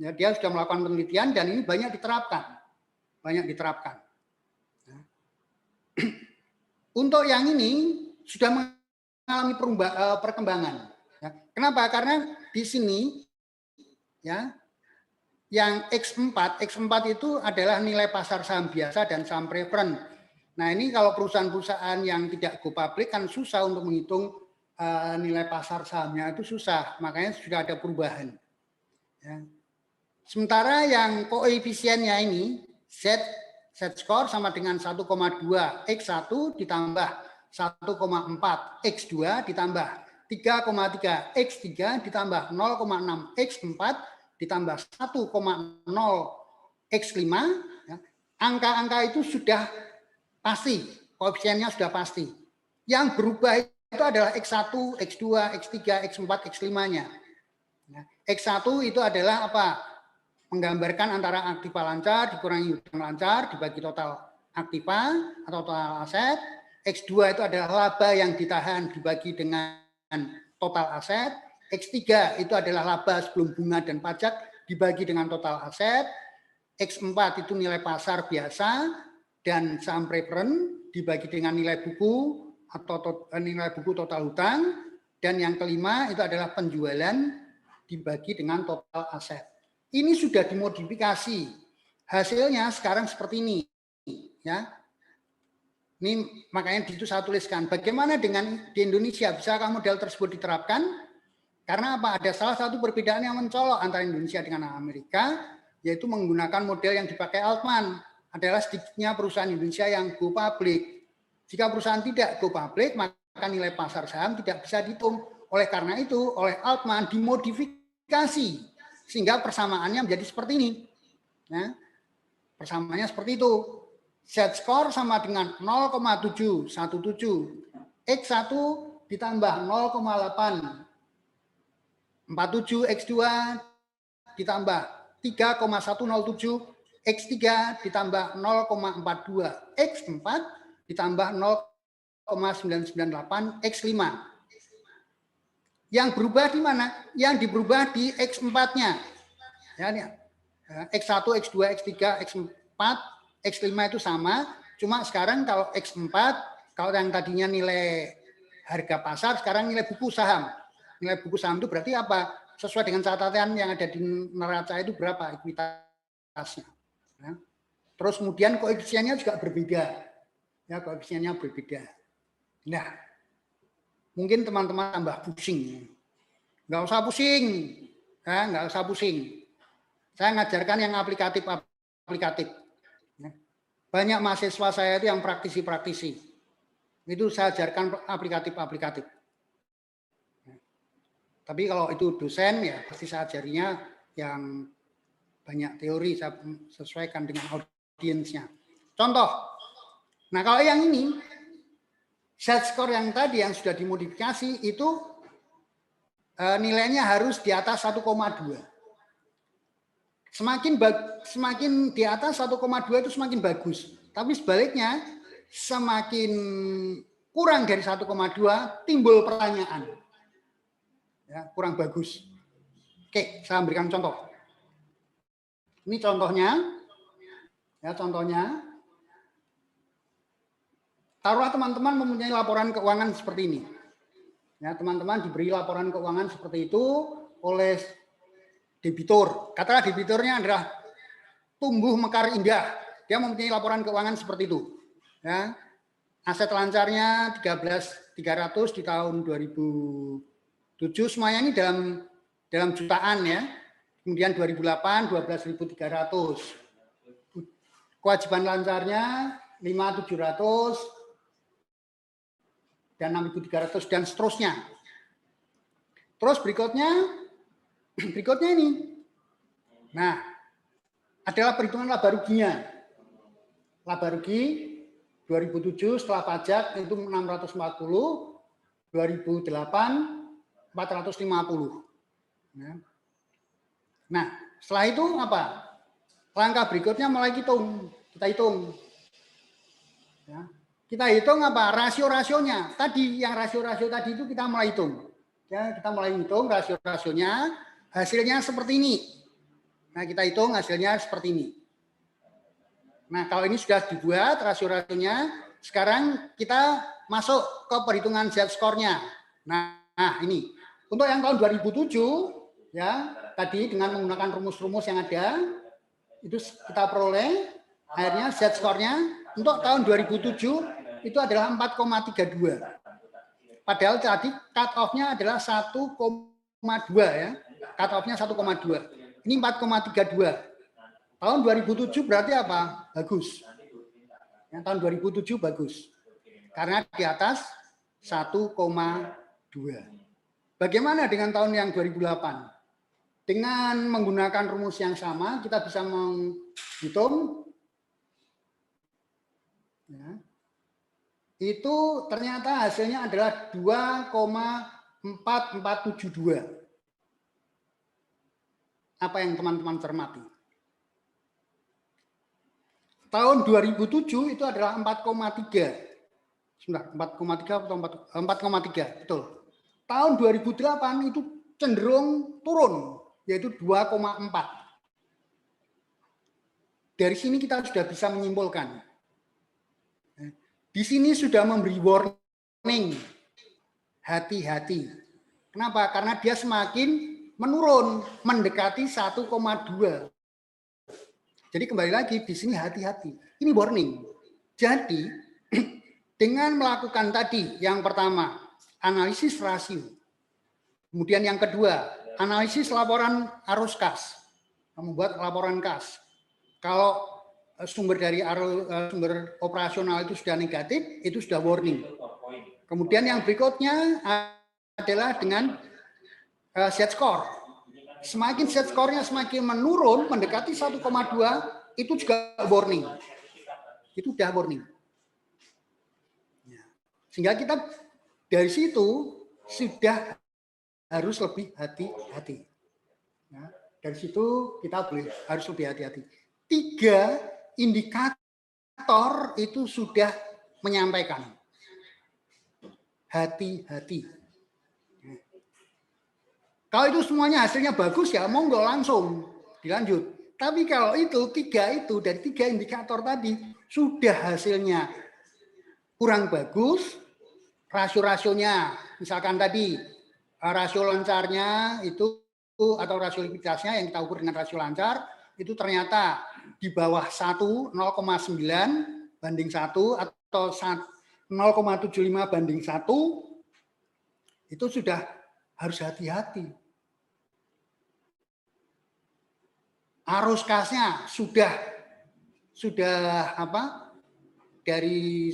Ya, dia sudah melakukan penelitian dan ini banyak diterapkan. Nah, untuk yang ini sudah mengalami perkembangan. Ya, kenapa? Karena di sini, ya, yang X4 itu adalah nilai pasar saham biasa dan saham preferen. Nah, ini kalau perusahaan-perusahaan yang tidak go public kan susah untuk menghitung nilai pasar sahamnya, itu susah. Makanya sudah ada perubahan. Ya. Sementara yang koefisiennya ini Z-score sama dengan 1,2 X1 ditambah 1,4 X2 ditambah 3,3 X3 ditambah 0,6 X4 ditambah 1,0 X5, ya, angka-angka itu sudah pasti, koefisiennya sudah pasti. Yang berubah itu adalah X1, X2, X3, X4, X5-nya. X1 itu adalah menggambarkan antara aktiva lancar dikurangi hutang lancar dibagi total aktiva atau total aset. X2 itu adalah laba yang ditahan dibagi dengan total aset. X3 itu adalah laba sebelum bunga dan pajak dibagi dengan total aset. X4 itu nilai pasar biasa dan saham preferen dibagi dengan nilai buku atau nilai buku total hutang. Dan yang kelima itu adalah penjualan dibagi dengan total aset. Ini sudah dimodifikasi. Hasilnya sekarang seperti ini. Ya. Ini makanya itu saya tuliskan. Bagaimana dengan di Indonesia? Bisakah model tersebut diterapkan? Karena ada salah satu perbedaan yang mencolok antara Indonesia dengan Amerika, yaitu menggunakan model yang dipakai Altman. Adalah sedikitnya perusahaan Indonesia yang go public. Jika perusahaan tidak go public, maka nilai pasar saham tidak bisa dihitung. Oleh karena itu, oleh Altman dimodifikasi sehingga persamaannya menjadi seperti ini. Ya, persamaannya seperti itu. Z-score sama dengan 0,717 X1 ditambah 0,8 47 X2 ditambah 3,107 X3 ditambah 0,42 X4 ditambah 0,998 X5. Yang berubah di mana? Yang diberubah di X4-nya. Ya, X1, X2, X3, X4, X5 itu sama, cuma sekarang kalau X4, kalau yang tadinya nilai harga pasar, sekarang nilai buku saham. Nilai buku saham itu berarti apa? Sesuai dengan catatan yang ada di neraca itu berapa ekuitasnya. Ya. Terus kemudian koefisiennya juga berbeda. Ya, koefisiennya berbeda. Nah, mungkin teman-teman tambah pusing. Nggak usah pusing. Ya, nggak usah pusing. Saya ngajarkan yang aplikatif. Banyak mahasiswa saya itu yang praktisi-praktisi. Itu saya ajarkan aplikatif. Tapi kalau itu dosen, ya pasti saya ajarinya yang banyak teori, saya sesuaikan dengan audiensnya. Contoh, nah kalau yang ini, Z-score yang tadi yang sudah dimodifikasi itu nilainya harus di atas 1,2. Semakin di atas 1,2 itu semakin bagus. Tapi sebaliknya, semakin kurang dari 1,2 timbul pertanyaan. Ya, kurang bagus. Oke, saya berikan contoh. Ini contohnya. Ya, contohnya. Taruhlah teman-teman mempunyai laporan keuangan seperti ini. Ya, teman-teman diberi laporan keuangan seperti itu oleh debitur. Katakanlah debiturnya adalah Tumbuh Mekar Indah. Dia mempunyai laporan keuangan seperti itu. Ya. Aset lancarnya 13.300 di tahun 2007, semuanya ini dalam jutaan ya. Kemudian 2008 12.300. Kewajiban lancarnya 5.700 dan 6.300 dan seterusnya. Terus berikutnya ini. Nah, adalah perhitungan laba ruginya. Laba rugi 2007 setelah pajak itu 640, 2008 450. Nah, setelah itu apa? Langkah berikutnya mulai kita hitung. Ya. Kita hitung apa? Rasio-rasionya. Tadi yang rasio-rasio tadi itu kita mulai hitung. Ya, kita mulai hitung rasio-rasionya. Hasilnya seperti ini. Nah, kita hitung hasilnya seperti ini. Nah, kalau ini sudah dibuat rasio-rasionya, sekarang kita masuk ke perhitungan Z-score-nya. Nah, ini. Untuk yang tahun 2007, ya, tadi dengan menggunakan rumus-rumus yang ada, itu kita peroleh, akhirnya Z-score-nya untuk tahun 2007 itu adalah 4,32. Padahal tadi cut-off-nya adalah 1,2 ya. Cut-off-nya 1,2. Ini 4,32. Tahun 2007 berarti apa? Bagus. Yang tahun 2007 bagus. Karena di atas 1,2. Bagaimana dengan tahun yang 2008? Dengan menggunakan rumus yang sama, kita bisa menghitung. Ya. Itu ternyata hasilnya adalah 2,4472. Apa yang teman-teman cermati? Tahun 2007 itu adalah 4,3. Sebentar, 4,3 atau 4,3, betul. Tahun 2008 itu cenderung turun, yaitu 2,4. Dari sini kita sudah bisa menyimpulkan. Di sini sudah memberi warning. Hati-hati. Kenapa? Karena dia semakin menurun, mendekati 1,2. Jadi kembali lagi di sini hati-hati. Ini warning. Jadi dengan melakukan tadi yang pertama analisis rasio, kemudian yang kedua analisis laporan arus kas, membuat laporan kas. Kalau sumber operasional itu sudah negatif, itu sudah warning. Kemudian yang berikutnya adalah dengan Z-score. Semakin Z-score-nya semakin menurun, mendekati 1,2, itu juga warning. Itu sudah warning. Sehingga kita dari situ sudah harus lebih hati-hati. Dari situ kita harus lebih hati-hati. 3 indikator itu sudah menyampaikan. Hati-hati. Kalau itu semuanya hasilnya bagus ya monggo langsung dilanjut. Tapi kalau itu dari 3 indikator tadi sudah hasilnya kurang bagus, rasio-rasionya misalkan tadi rasio lancarnya itu atau rasio likuiditasnya yang kita ukur dengan rasio lancar itu ternyata di bawah 1, 0,9 banding 1 atau 0,75 banding 1 itu sudah harus hati-hati. Arus kasnya sudah apa? Dari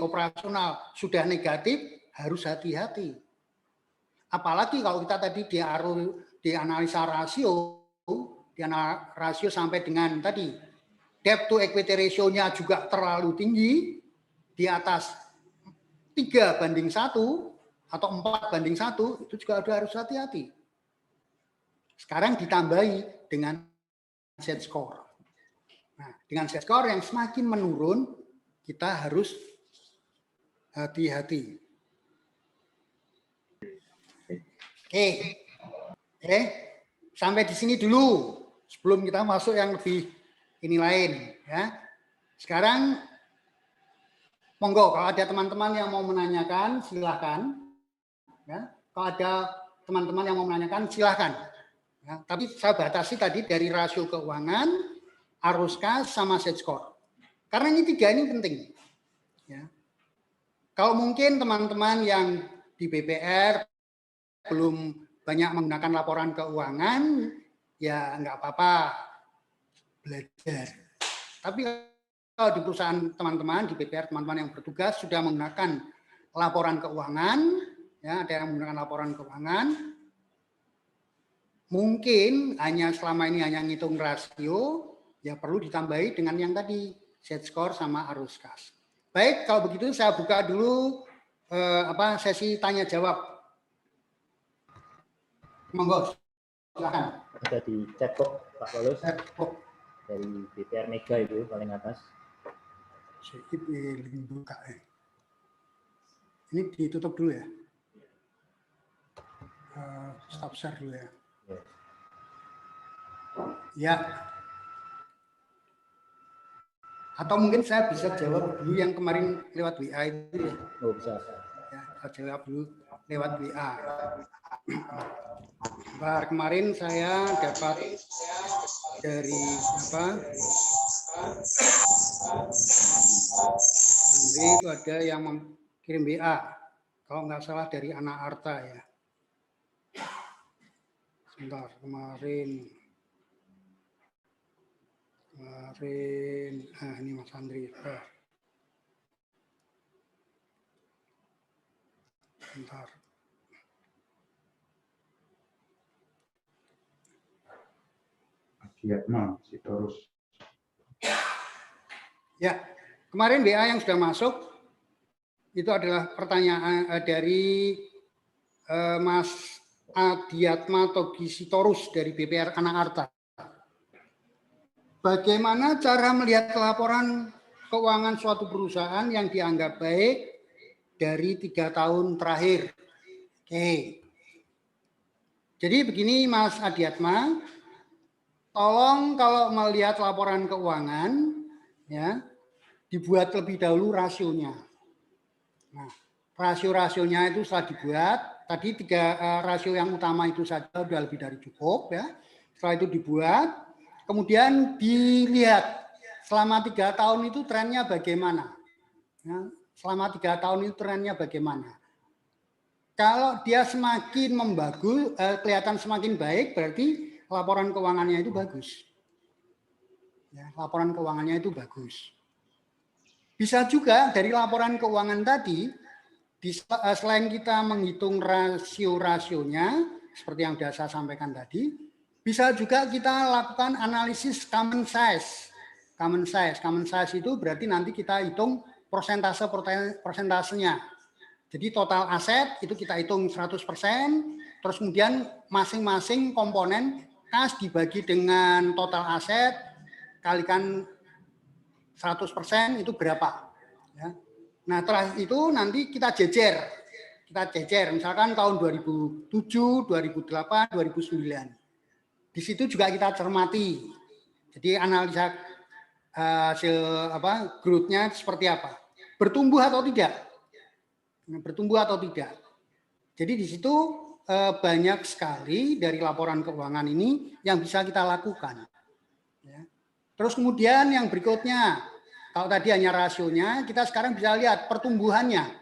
operasional sudah negatif, harus hati-hati. Apalagi kalau kita tadi di analisa rasio sampai dengan tadi debt to equity ratio-nya juga terlalu tinggi, di atas 3 banding 1 atau 4 banding 1, itu juga harus hati-hati. Sekarang ditambahi dengan Z-score. Nah, dengan Z-score yang semakin menurun, kita harus hati-hati. Oke, sampai di sini dulu sebelum kita masuk yang lebih ini lain, ya. Sekarang monggo kalau ada teman-teman yang mau menanyakan silahkan, ya. Kalau ada teman-teman yang mau menanyakan silahkan. Ya, tapi saya batasi tadi dari rasio keuangan, arus kas, sama Z-score. Karena ini tiga ini penting. Ya. Kalau mungkin teman-teman yang di BPR belum banyak menggunakan laporan keuangan, ya nggak apa-apa belajar. Tapi kalau di perusahaan teman-teman, di BPR teman-teman yang bertugas sudah menggunakan laporan keuangan, ya ada yang menggunakan laporan keuangan, mungkin selama ini hanya ngitung rasio, ya perlu ditambahi dengan yang tadi, Z-score sama arus kas. Baik, kalau begitu saya buka dulu sesi tanya jawab. Monggo, silakan. Ada di chatbox Pak Paulus dari BPR Mega itu paling atas. Ini ditutup dulu ya. Stop share dulu ya. Ya. Atau mungkin saya bisa jawab dulu yang kemarin lewat WA itu ya. Oh, bisa. Ya, saya jawab dulu lewat WA. Kemarin saya dapat dari Andri itu ada yang kirim WA. Kalau nggak salah dari Anak Arta ya. Sebentar, kemarin ini Mas Andri. Sebentar. Adiatma Sitorus. Ya, kemarin WA yang sudah masuk itu adalah pertanyaan dari Mas Adiatma Togi Sitorus dari BPR Anak Arta. Bagaimana cara melihat laporan keuangan suatu perusahaan yang dianggap baik dari 3 tahun terakhir? Oke. Jadi begini Mas Adiatma, tolong kalau melihat laporan keuangan, ya dibuat lebih dahulu rasionya. Nah, rasio-rasionya itu setelah dibuat, tadi 3 rasio yang utama itu saja sudah lebih dari cukup, ya. Setelah itu dibuat, kemudian dilihat selama 3 tahun itu trennya bagaimana. Ya, selama 3 tahun itu trennya bagaimana. Kalau dia semakin membagus, kelihatan semakin baik, berarti laporan keuangannya itu bagus. Ya, laporan keuangannya itu bagus. Bisa juga dari laporan keuangan tadi, selain kita menghitung rasio-rasionya, seperti yang sudah saya sampaikan tadi, bisa juga kita lakukan analisis common size. Common size itu berarti nanti kita hitung persentasenya. Jadi total aset itu kita hitung 100%, terus kemudian masing-masing komponen kas dibagi dengan total aset, kalikan 100% itu berapa. Ya. Nah, setelah itu nanti kita jejer. Misalkan tahun 2007, 2008, 2009. Di situ juga kita cermati. Jadi analisa hasil growth-nya seperti apa. Bertumbuh atau tidak. Jadi di situ banyak sekali dari laporan keuangan ini yang bisa kita lakukan. Ya. Terus kemudian yang berikutnya, kalau tadi hanya rasionya, kita sekarang bisa lihat pertumbuhannya.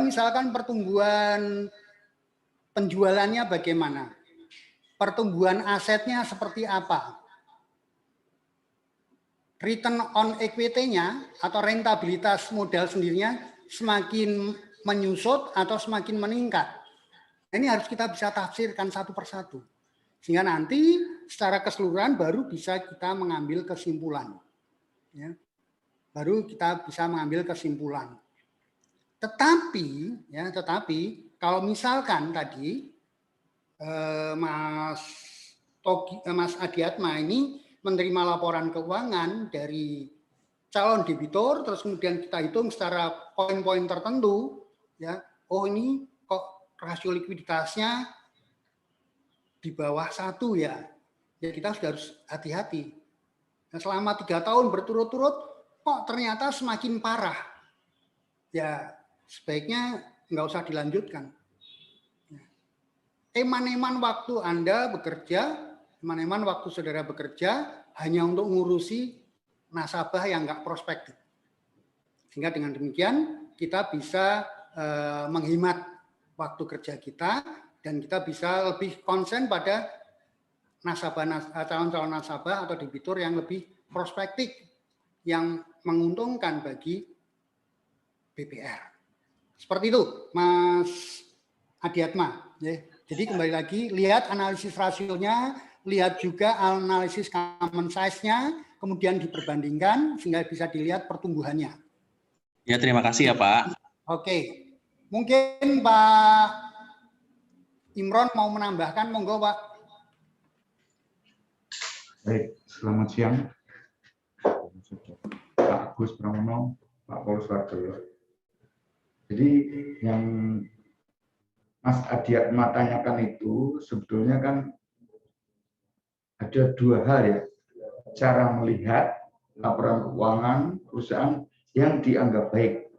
Misalkan pertumbuhan penjualannya bagaimana, pertumbuhan asetnya seperti apa, return on equity-nya atau rentabilitas modal sendirinya semakin menyusut atau semakin meningkat. Ini harus kita bisa tafsirkan satu persatu. Sehingga nanti secara keseluruhan baru bisa kita mengambil kesimpulan. Ya. Baru kita bisa mengambil kesimpulan. Tetapi kalau misalkan tadi Mas Mas Adiatma ini menerima laporan keuangan dari calon debitur, terus kemudian kita hitung secara poin-poin tertentu, ya, oh ini kok rasio likuiditasnya di bawah 1 ya, ya kita sudah harus hati-hati. Nah, selama 3 tahun berturut-turut, kok ternyata semakin parah, ya sebaiknya nggak usah dilanjutkan. Eman-eman waktu Anda bekerja, eman-eman waktu saudara bekerja hanya untuk ngurusi nasabah yang nggak prospektif. Sehingga dengan demikian kita bisa menghemat waktu kerja kita dan kita bisa lebih konsen pada calon-calon nasabah atau debitur yang lebih prospektif, yang menguntungkan bagi BPR. Seperti itu, Mas Adiatma. Jadi kembali lagi, lihat analisis rasionya, lihat juga analisis common size-nya, kemudian diperbandingkan sehingga bisa dilihat pertumbuhannya. Ya, terima kasih ya Pak. Oke, mungkin Pak Imron mau menambahkan, monggo Pak. Baik, selamat siang. Pak Agus Pramono, Pak Paulus Wardoyo. Jadi yang Mas Adiatma tanyakan itu sebetulnya kan ada 2 hal ya. Cara melihat laporan keuangan perusahaan yang dianggap baik.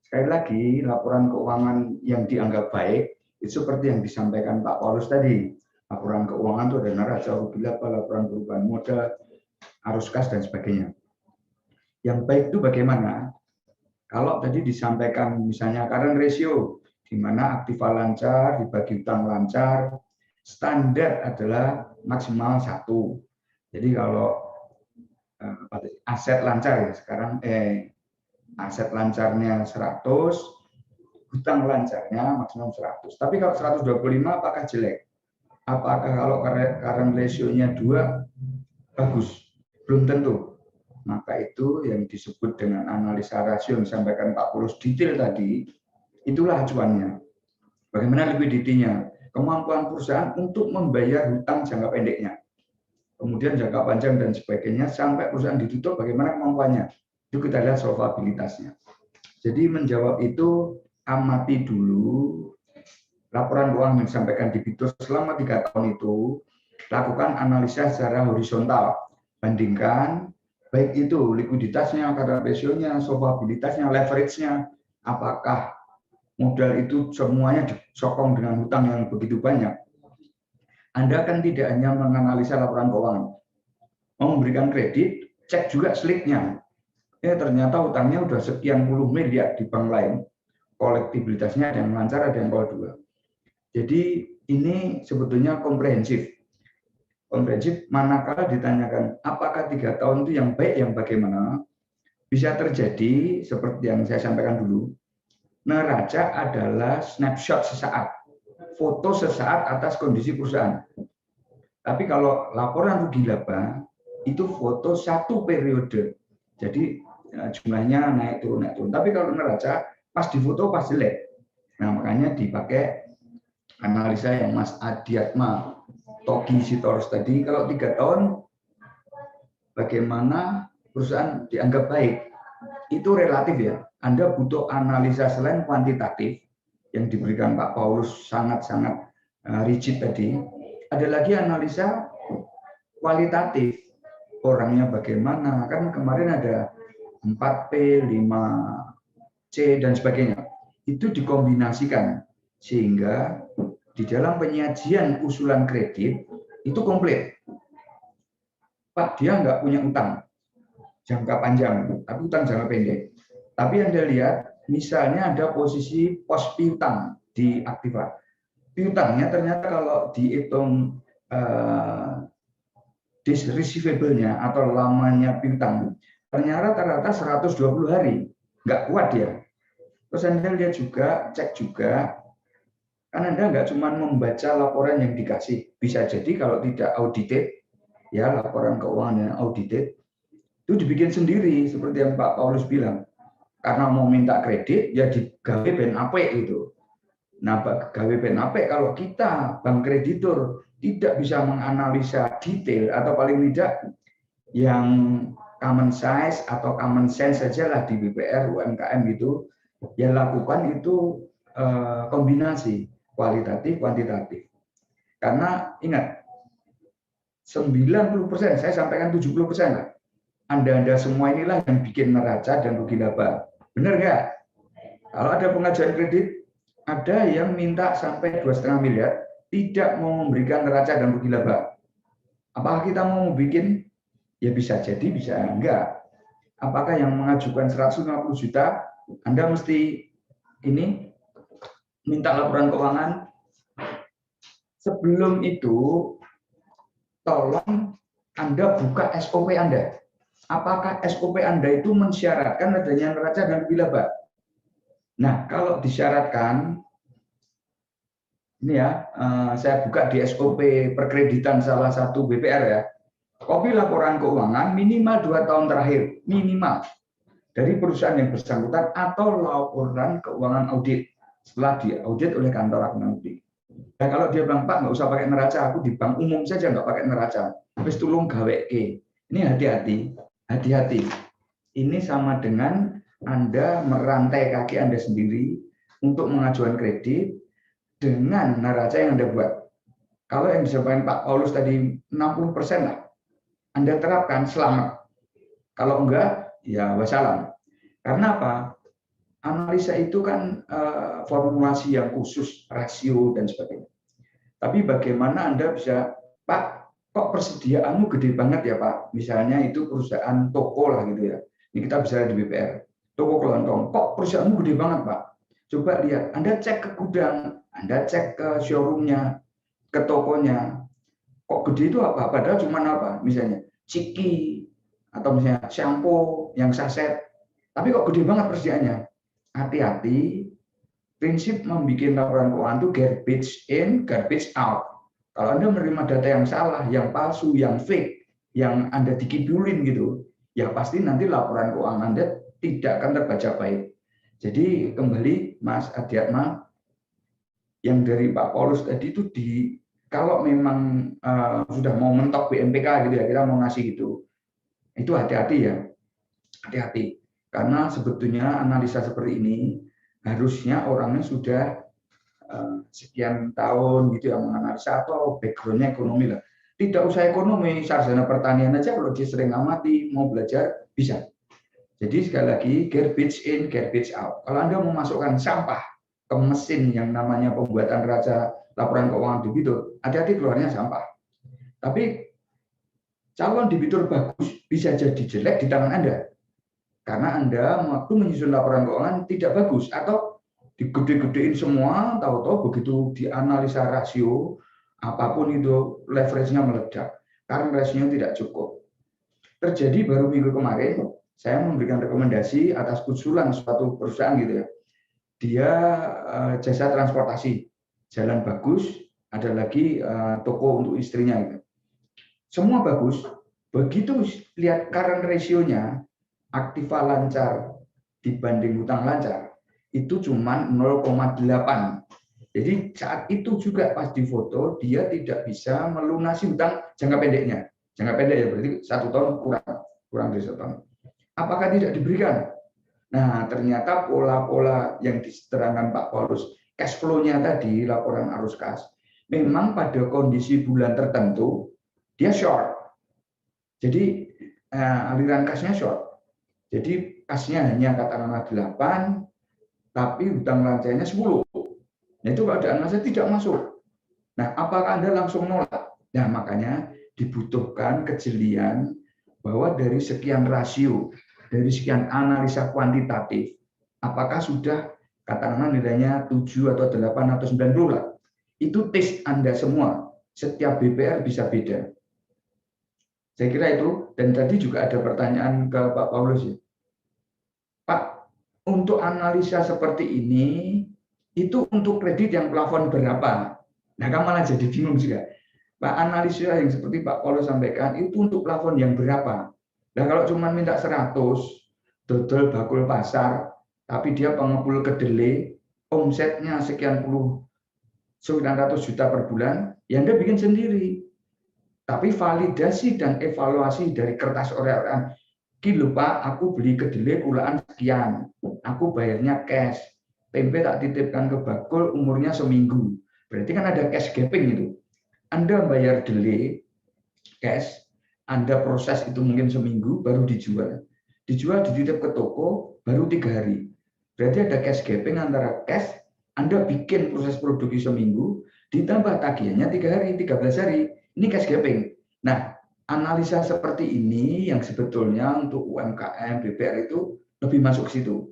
Sekali lagi, laporan keuangan yang dianggap baik itu seperti yang disampaikan Pak Paulus tadi. Laporan keuangan itu ada neraca rugi laba, laporan perubahan modal, arus kas dan sebagainya. Yang baik itu bagaimana? Kalau tadi disampaikan misalnya current ratio, di mana aktiva lancar, dibagi utang lancar, standar adalah maksimal 1. Jadi kalau aset lancar ya sekarang aset lancarnya 100, hutang lancarnya maksimum 100. Tapi kalau 125 apakah jelek? Apakah kalau current ratio-nya 2 bagus? Belum tentu. Maka itu yang disebut dengan analisa rasio yang disampaikan Pak Paulus detail tadi, itulah acuannya. Bagaimana likuiditinya? Kemampuan perusahaan untuk membayar hutang jangka pendeknya. Kemudian jangka panjang dan sebagainya, sampai perusahaan ditutup bagaimana kemampuannya. Itu kita lihat solvabilitasnya. Jadi menjawab itu, amati dulu laporan keuangan yang disampaikan debitur selama 3 tahun itu, lakukan analisa secara horizontal. Bandingkan, baik itu likuiditasnya, current ratio-nya, solvabilitasnya, leverage-nya, apakah modal itu semuanya disokong dengan hutang yang begitu banyak. Anda kan tidak hanya menganalisa laporan keuangan. Mau memberikan kredit, cek juga slip-nya. Ternyata hutangnya udah sekian puluh miliar di bank lain. Kolektibilitasnya ada yang lancar, ada yang kol 2. Jadi ini sebetulnya komprehensif. Komprehensif manakala ditanyakan apakah 3 tahun itu yang baik, yang bagaimana, bisa terjadi seperti yang saya sampaikan dulu. Neraca adalah snapshot sesaat. Foto sesaat atas kondisi perusahaan. Tapi kalau laporan rugi laba itu foto 1 periode. Jadi jumlahnya naik turun. Tapi kalau neraca pas difoto pas jelek. Nah, makanya dipakai analisa yang Mas Adiatma Togi Sitorus tadi. Kalau 3 tahun bagaimana perusahaan dianggap baik? Itu relatif ya. Anda butuh analisa selain kuantitatif yang diberikan Pak Paulus sangat-sangat rigid tadi, ada lagi analisa kualitatif. Orangnya bagaimana, kan kemarin ada 4P, 5C, dan sebagainya. Itu dikombinasikan, sehingga di dalam penyajian usulan kredit, itu komplit. Pak, dia nggak punya utang jangka panjang, tapi utang jangka pendek. Tapi Anda lihat, misalnya ada posisi pos piutang di aktiva. Piutangnya ternyata kalau dihitung receivable-nya atau lamanya piutang, ternyata rata-rata 120 hari. Nggak kuat dia. Terus Anda lihat juga, cek juga, kan Anda nggak cuma membaca laporan yang dikasih. Bisa jadi kalau tidak audited, ya laporan keuangan yang audited, itu dibikin sendiri, seperti yang Pak Paulus bilang. Karena mau minta kredit, ya digawe ben apik gitu. Nah, gawe ben apik kalau kita bank kreditur tidak bisa menganalisa detail atau paling tidak yang common size atau common sense saja lah di BPR UMKM gitu, ya lakukan itu kombinasi kualitatif kuantitatif. Karena ingat 90%, saya sampaikan 70% lah. Anda semua inilah yang bikin neraca dan rugi laba. Benar nggak? Kalau ada pengajuan kredit, ada yang minta sampai 2,5 miliar, tidak mau memberikan neraca dan rugi laba. Apakah kita mau bikin? Ya bisa jadi, bisa enggak. Apakah yang mengajukan 150 juta, Anda mesti ini minta laporan keuangan? Sebelum itu, tolong Anda buka SOP Anda. Apakah SOP Anda itu mensyaratkan adanya neraca dan rugi laba? Nah, kalau disyaratkan, ini ya, saya buka di SOP perkreditan salah satu BPR ya, kopi laporan keuangan minimal 2 tahun terakhir, minimal, dari perusahaan yang bersangkutan atau laporan keuangan audit setelah diaudit oleh kantor akuntan audit. Nah, kalau dia bilang, Pak, nggak usah pakai neraca, aku di bank umum saja nggak pakai neraca, habis tulung gawe ke. Ini hati-hati. Ini sama dengan Anda merantai kaki Anda sendiri untuk mengajukan kredit dengan neraca yang Anda buat. Kalau yang disampaikan Pak Paulus tadi 60% lah, Anda terapkan, selamat. Kalau enggak, ya wassalam. Karena apa? Analisa itu kan formulasi yang khusus, rasio dan sebagainya. Tapi bagaimana Anda bisa, Pak, kok persediaanmu gede banget ya Pak? Misalnya itu perusahaan toko lah gitu ya. Ini kita bisa di BPR. Toko kelontong, kok perusahaanmu gede banget Pak? Coba lihat, Anda cek ke gudang, Anda cek ke showroomnya, ke tokonya. Kok gede itu apa? Padahal cuma apa? Misalnya ciki, atau misalnya shampoo yang saset. Tapi kok gede banget persediaannya? Hati-hati, prinsip membuat laporan keuangan itu garbage in, garbage out. Kalau Anda menerima data yang salah, yang palsu, yang fake, yang Anda dikibulin gitu, ya pasti nanti laporan keuangan Anda tidak akan terbaca baik. Jadi kembali Mas Adiatma, yang dari Pak Paulus tadi itu kalau memang sudah mau mentok BMPK gitu ya, kita mau ngasih gitu, itu hati-hati ya, hati-hati. Karena sebetulnya analisa seperti ini harusnya orangnya sudah sekian tahun gitu ya menganalisa atau backgroundnya ekonomi lah. Tidak usah ekonomi, sarjana pertanian aja kalau dia sering amati mau belajar bisa. Jadi sekali lagi garbage in, garbage out. Kalau Anda memasukkan sampah ke mesin yang namanya pembuatan neraca laporan keuangan debitur, hati-hati keluarnya sampah. Tapi calon debitur bagus bisa jadi jelek di tangan Anda. Karena Anda waktu menyusun laporan keuangan tidak bagus atau digede-gedein semua, tahu-tahu begitu dianalisa rasio apapun itu leverage-nya meledak karena rasionya tidak cukup. Terjadi baru minggu kemarin, saya memberikan rekomendasi atas usulan suatu perusahaan gitu ya. Dia jasa transportasi, jalan bagus, ada lagi toko untuk istrinya gitu. Semua bagus. Begitu lihat current ratio-nya, aktiva lancar dibanding hutang lancar, itu cuma 0,8. Jadi saat itu juga pas difoto, dia tidak bisa melunasi hutang jangka pendeknya. Jangka pendek ya berarti 1 tahun kurang dari 1 tahun. Apakah tidak diberikan? Nah, ternyata pola-pola yang diterangkan Pak Paulus, cash flow-nya tadi, laporan arus kas, memang pada kondisi bulan tertentu, dia short. Jadi aliran kasnya short. Jadi kasnya hanya katakanlah 8, tapi hutang lancainya 10. Nah, itu keadaan masa tidak masuk. Nah, apakah Anda langsung nolak? Nah, makanya dibutuhkan kejelian bahwa dari sekian rasio, dari sekian analisa kuantitatif, apakah sudah katakanlah nilainya 7 atau 8 atau 90 lah. Itu tes Anda semua. Setiap BPR bisa beda. Saya kira itu, dan tadi juga ada pertanyaan ke Pak Paulus ya. Pak, untuk analisa seperti ini, itu untuk kredit yang plafon berapa? Nah, kamu malah jadi bingung juga. Pak, analisa yang seperti Pak Paulus sampaikan, itu untuk plafon yang berapa? Nah, kalau cuma minta 100, dodol bakul pasar, tapi dia pengepul kedelai, omsetnya sekian puluh 900 juta per bulan, ya Anda bikin sendiri. Tapi validasi dan evaluasi dari kertas orean, ki lho Pak, aku beli kedelai kulaan sekian, aku bayarnya cash, tempe tak titipkan ke bakul umurnya seminggu. Berarti kan ada cash gaping itu. Anda bayar delay cash, Anda proses itu mungkin seminggu baru dijual. Dijual dititip ke toko baru 3 hari. Berarti ada cash gaping antara cash, Anda bikin proses produksi seminggu, ditambah tagihannya 3 hari, 13 hari. Ini cash gaping. Nah, analisa seperti ini yang sebetulnya untuk UMKM, BPR itu lebih masuk situ.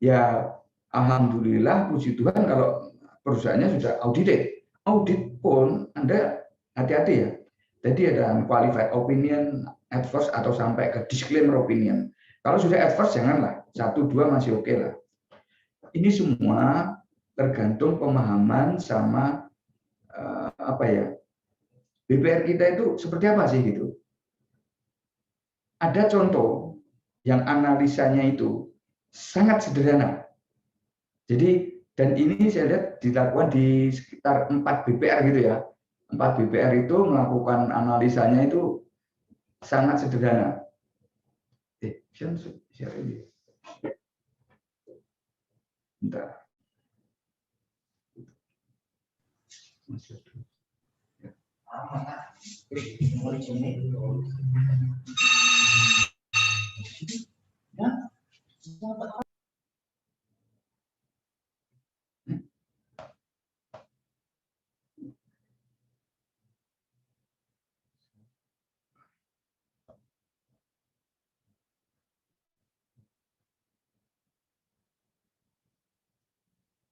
Ya, alhamdulillah, puji Tuhan kalau perusahaannya sudah audited. Audit pun Anda hati-hati ya. Jadi ada qualified opinion, adverse atau sampai ke disclaimer opinion. Kalau sudah adverse janganlah, 1-2 masih oke lah. Ini semua tergantung pemahaman sama apa ya, BPR kita itu seperti apa sih gitu. Ada contoh yang analisanya itu sangat sederhana. Jadi, dan ini saya lihat dilakukan di sekitar 4 BPR gitu ya. 4 BPR itu melakukan analisanya itu sangat sederhana. Siapa ini? Bentar.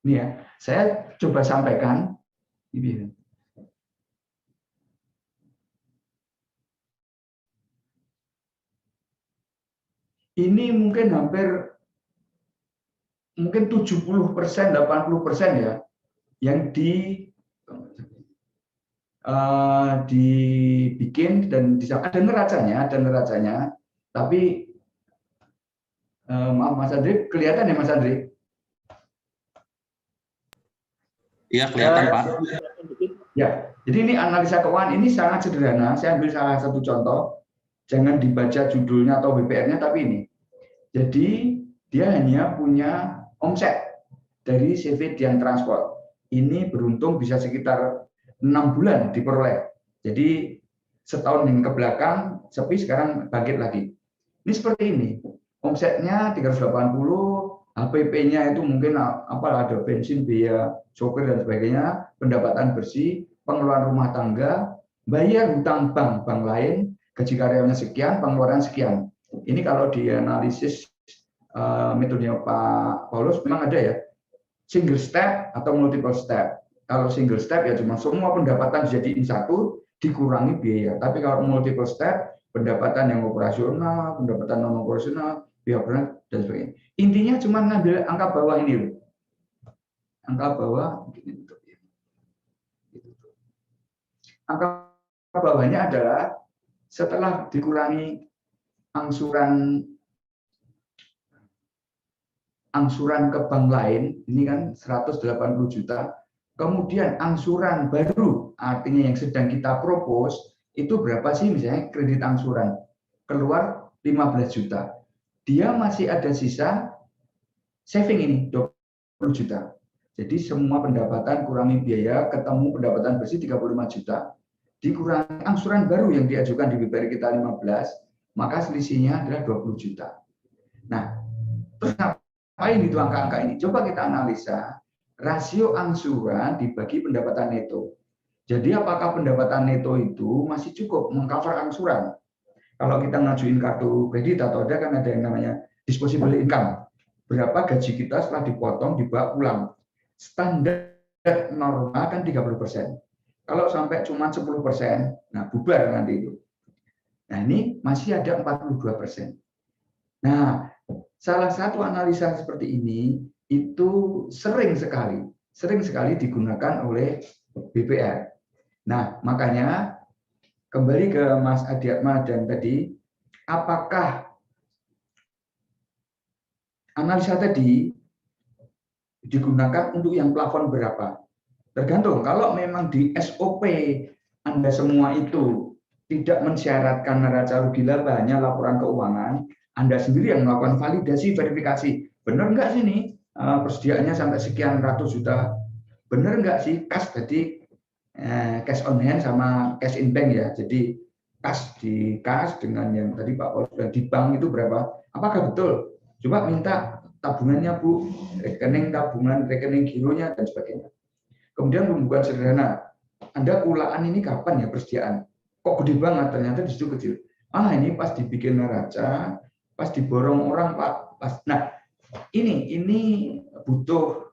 Ini ya, saya coba sampaikan. Ini. Ini mungkin hampir 70%, 80% ya yang dibikin dan ada neracanya, tapi maaf Mas Andri, kelihatan ya Mas Andri? Iya, kelihatan Pak. Ya, jadi ini analisa keuangan ini sangat sederhana. Saya ambil salah satu contoh. Jangan dibaca judulnya atau BPR-nya, tapi ini. Jadi dia hanya punya omset dari CV Dian Transport. Ini beruntung bisa sekitar 6 bulan diperoleh. Jadi setahun yang ke belakang sepi, sekarang bangkit lagi. Ini seperti ini. Omsetnya 380, HPP-nya itu mungkin ada bensin, biaya sopir dan sebagainya, pendapatan bersih, pengeluaran rumah tangga, bayar hutang bank lain, gaji karyawannya sekian, pengeluaran sekian. Ini kalau dianalisis metodenya Pak Paulus memang ada ya, single step atau multiple step. Kalau single step ya cuma semua pendapatan dijadiin satu, dikurangi biaya. Tapi kalau multiple step, pendapatan yang operasional, pendapatan non operasional, biaya berat dan sebagainya. Intinya cuma ngambil angka bawah ini loh. Angka bawah, angka bawahnya adalah setelah dikurangi angsuran ke bank lain, ini kan 180 juta, kemudian angsuran baru, artinya yang sedang kita propose, itu berapa sih misalnya kredit angsuran? Keluar 15 juta. Dia masih ada sisa saving ini, 20 juta. Jadi semua pendapatan kurangi biaya, ketemu pendapatan bersih 35 juta, dikurangi angsuran baru yang diajukan di BPR kita 15, maka selisihnya adalah 20 juta. Nah, terus ngapain itu angka-angka ini? Coba kita analisa rasio angsuran dibagi pendapatan neto. Jadi apakah pendapatan neto itu masih cukup mengcover angsuran? Kalau kita ngajuin kartu kredit atau kan ada yang namanya disposable income. Berapa gaji kita setelah dipotong dibawa pulang. Standar normal kan 30%. Kalau sampai cuma 10%, nah bubar nanti itu. Nah ini masih ada 42%. Nah, salah satu analisa seperti ini itu sering sekali digunakan oleh BPR. Nah, makanya kembali ke Mas Adiatma dan tadi, apakah analisa tadi digunakan untuk yang plafon berapa? Tergantung, kalau memang di SOP Anda semua itu tidak mensyaratkan neraca rugi laba, hanya laporan keuangan, Anda sendiri yang melakukan validasi, verifikasi. Benar nggak sih nih persediaannya sampai sekian ratus juta? Benar nggak sih kas tadi cash on hand sama cash in bank ya? Jadi kas dengan yang tadi Pak Paul sudah di bank itu berapa? Apakah betul? Coba minta tabungannya Bu, rekening tabungan, rekening gironya dan sebagainya. Kemudian pembukuan sederhana. Anda kulaan ini kapan ya persediaan? Kok gede banget? Ternyata di situ kecil. Ini pas dibikin neraca, pas diborong orang Pak. Nah, ini butuh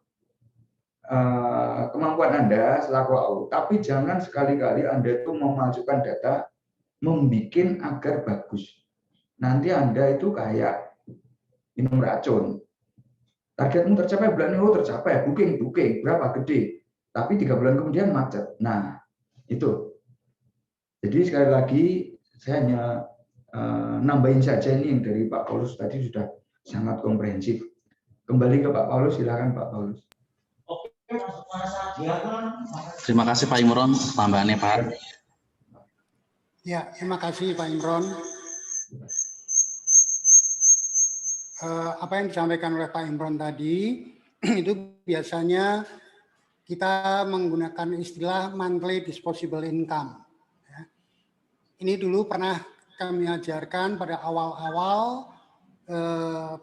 kemampuan Anda selaku AU. Tapi jangan sekali-kali Anda itu memajukan data, membuat agar bagus. Nanti Anda itu kayak minum racun. Targetmu tercapai bulan ini, tercapai, booking, berapa gede. Tapi 3 bulan kemudian macet. Nah, itu. Jadi sekali lagi saya hanya nambahin saja ini yang dari Pak Paulus tadi sudah sangat komprehensif. Kembali ke Pak Paulus, silakan Pak Paulus. Terima kasih Pak Imron, tambahannya Pak. Ya, terima kasih Pak Imron. Apa yang disampaikan oleh Pak Imron tadi, itu biasanya kita menggunakan istilah monthly disposable income. Ini dulu pernah kami ajarkan pada awal-awal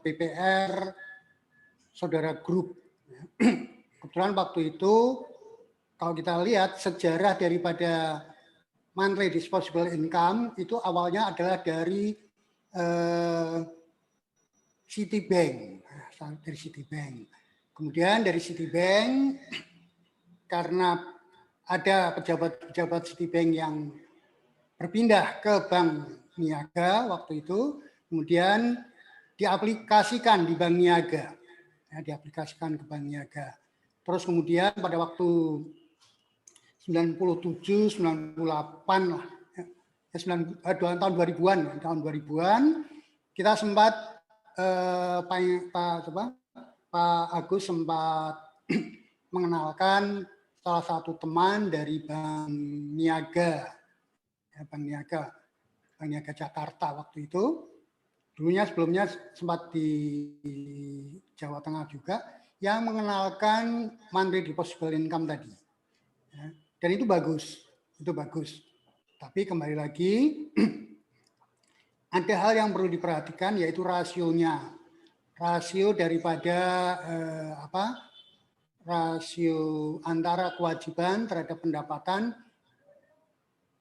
PPR Saudara Grup. Kebetulan waktu itu, kalau kita lihat sejarah daripada monthly disposable income, itu awalnya adalah dari Citibank. Dari Citibank. Kemudian dari Citibank, karena ada pejabat-pejabat Citibank yang berpindah ke Bank Niaga waktu itu, kemudian diaplikasikan di Bank Niaga, diaplikasikan ke Bank Niaga. Terus kemudian pada waktu 97, 98 lah, tahun 2000-an, kita sempat Pak Agus sempat mengenalkan salah satu teman dari Bank Niaga, Bank Niaga Jakarta waktu itu. Sebelumnya sempat di Jawa Tengah juga, yang mengenalkan monthly disposable income tadi. Dan itu bagus. Tapi kembali lagi, ada hal yang perlu diperhatikan, yaitu rasionya. Rasio daripada rasio antara kewajiban terhadap pendapatan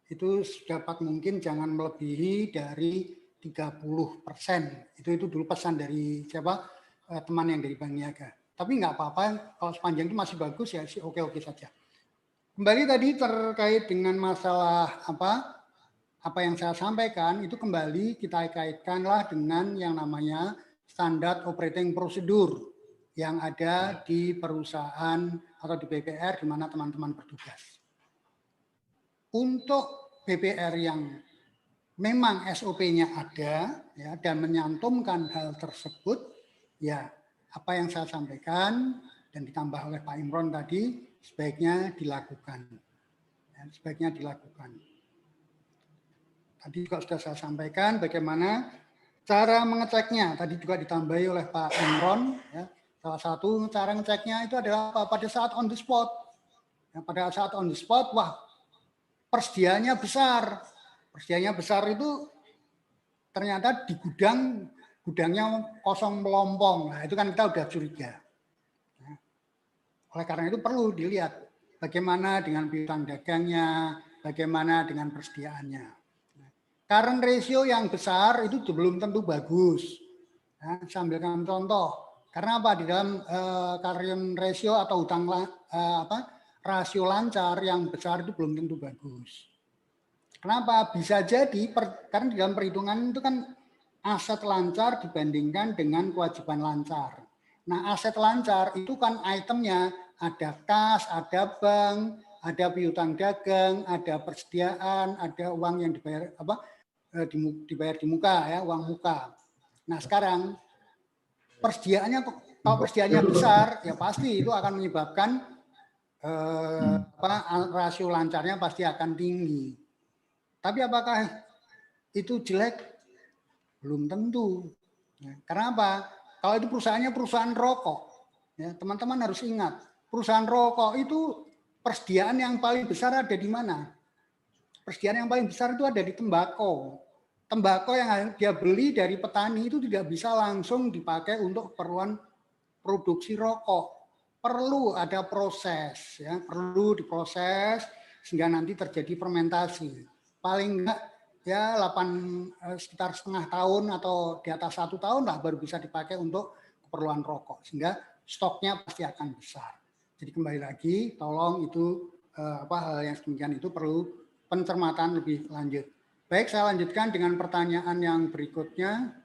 itu dapat mungkin jangan melebihi dari 30%. Itu dulu pesan dari teman yang dari Bank Niaga. Tapi nggak apa-apa, kalau sepanjang itu masih bagus ya sih, oke-oke saja. Kembali tadi terkait dengan masalah apa yang saya sampaikan, itu kembali kita kaitkanlah dengan yang namanya standar operating procedure yang ada di perusahaan atau di BPR di mana teman-teman bertugas. Untuk BPR yang memang SOP-nya ada ya, dan menyantumkan hal tersebut, ya apa yang saya sampaikan dan ditambah oleh Pak Imron tadi sebaiknya dilakukan. Ya, sebaiknya dilakukan. Tadi juga sudah saya sampaikan bagaimana cara mengeceknya. Tadi juga ditambahi oleh Pak Imron. Ya. Salah satu cara ngeceknya itu adalah pada saat on the spot. Ya, pada saat on the spot, wah persediaannya besar. Persediaannya besar itu ternyata di gudangnya kosong melompong. Nah, itu kan kita udah curiga. Nah, oleh karena itu perlu dilihat bagaimana dengan piutang dagangnya, bagaimana dengan persediaannya. Current ratio yang besar itu belum tentu bagus. Nah, saya ambilkan contoh. Karena apa? Di dalam current ratio atau rasio lancar yang besar itu belum tentu bagus. Kenapa? Bisa jadi karena di dalam perhitungan itu kan aset lancar dibandingkan dengan kewajiban lancar. Nah, aset lancar itu kan itemnya ada kas, ada bank, ada piutang dagang, ada persediaan, ada uang yang dibayar dibayar di muka ya, uang muka. Nah, sekarang persediaannya, kalau persediaannya besar ya pasti itu akan menyebabkan rasio lancarnya pasti akan tinggi. Tapi apakah itu jelek? Belum tentu. Karena apa? Kalau itu perusahaannya perusahaan rokok, ya, teman-teman harus ingat, perusahaan rokok itu persediaan yang paling besar ada di mana? Persediaan yang paling besar itu ada di tembakau. Tembakau yang dia beli dari petani itu tidak bisa langsung dipakai untuk keperluan produksi rokok. Perlu ada proses, ya, perlu diproses sehingga nanti terjadi fermentasi. Paling enggak ya sekitar setengah tahun atau di atas 1 tahun lah baru bisa dipakai untuk keperluan rokok, sehingga stoknya pasti akan besar. Jadi kembali lagi, tolong itu hal yang demikian itu perlu pencermatan lebih lanjut. Baik, saya lanjutkan dengan pertanyaan yang berikutnya.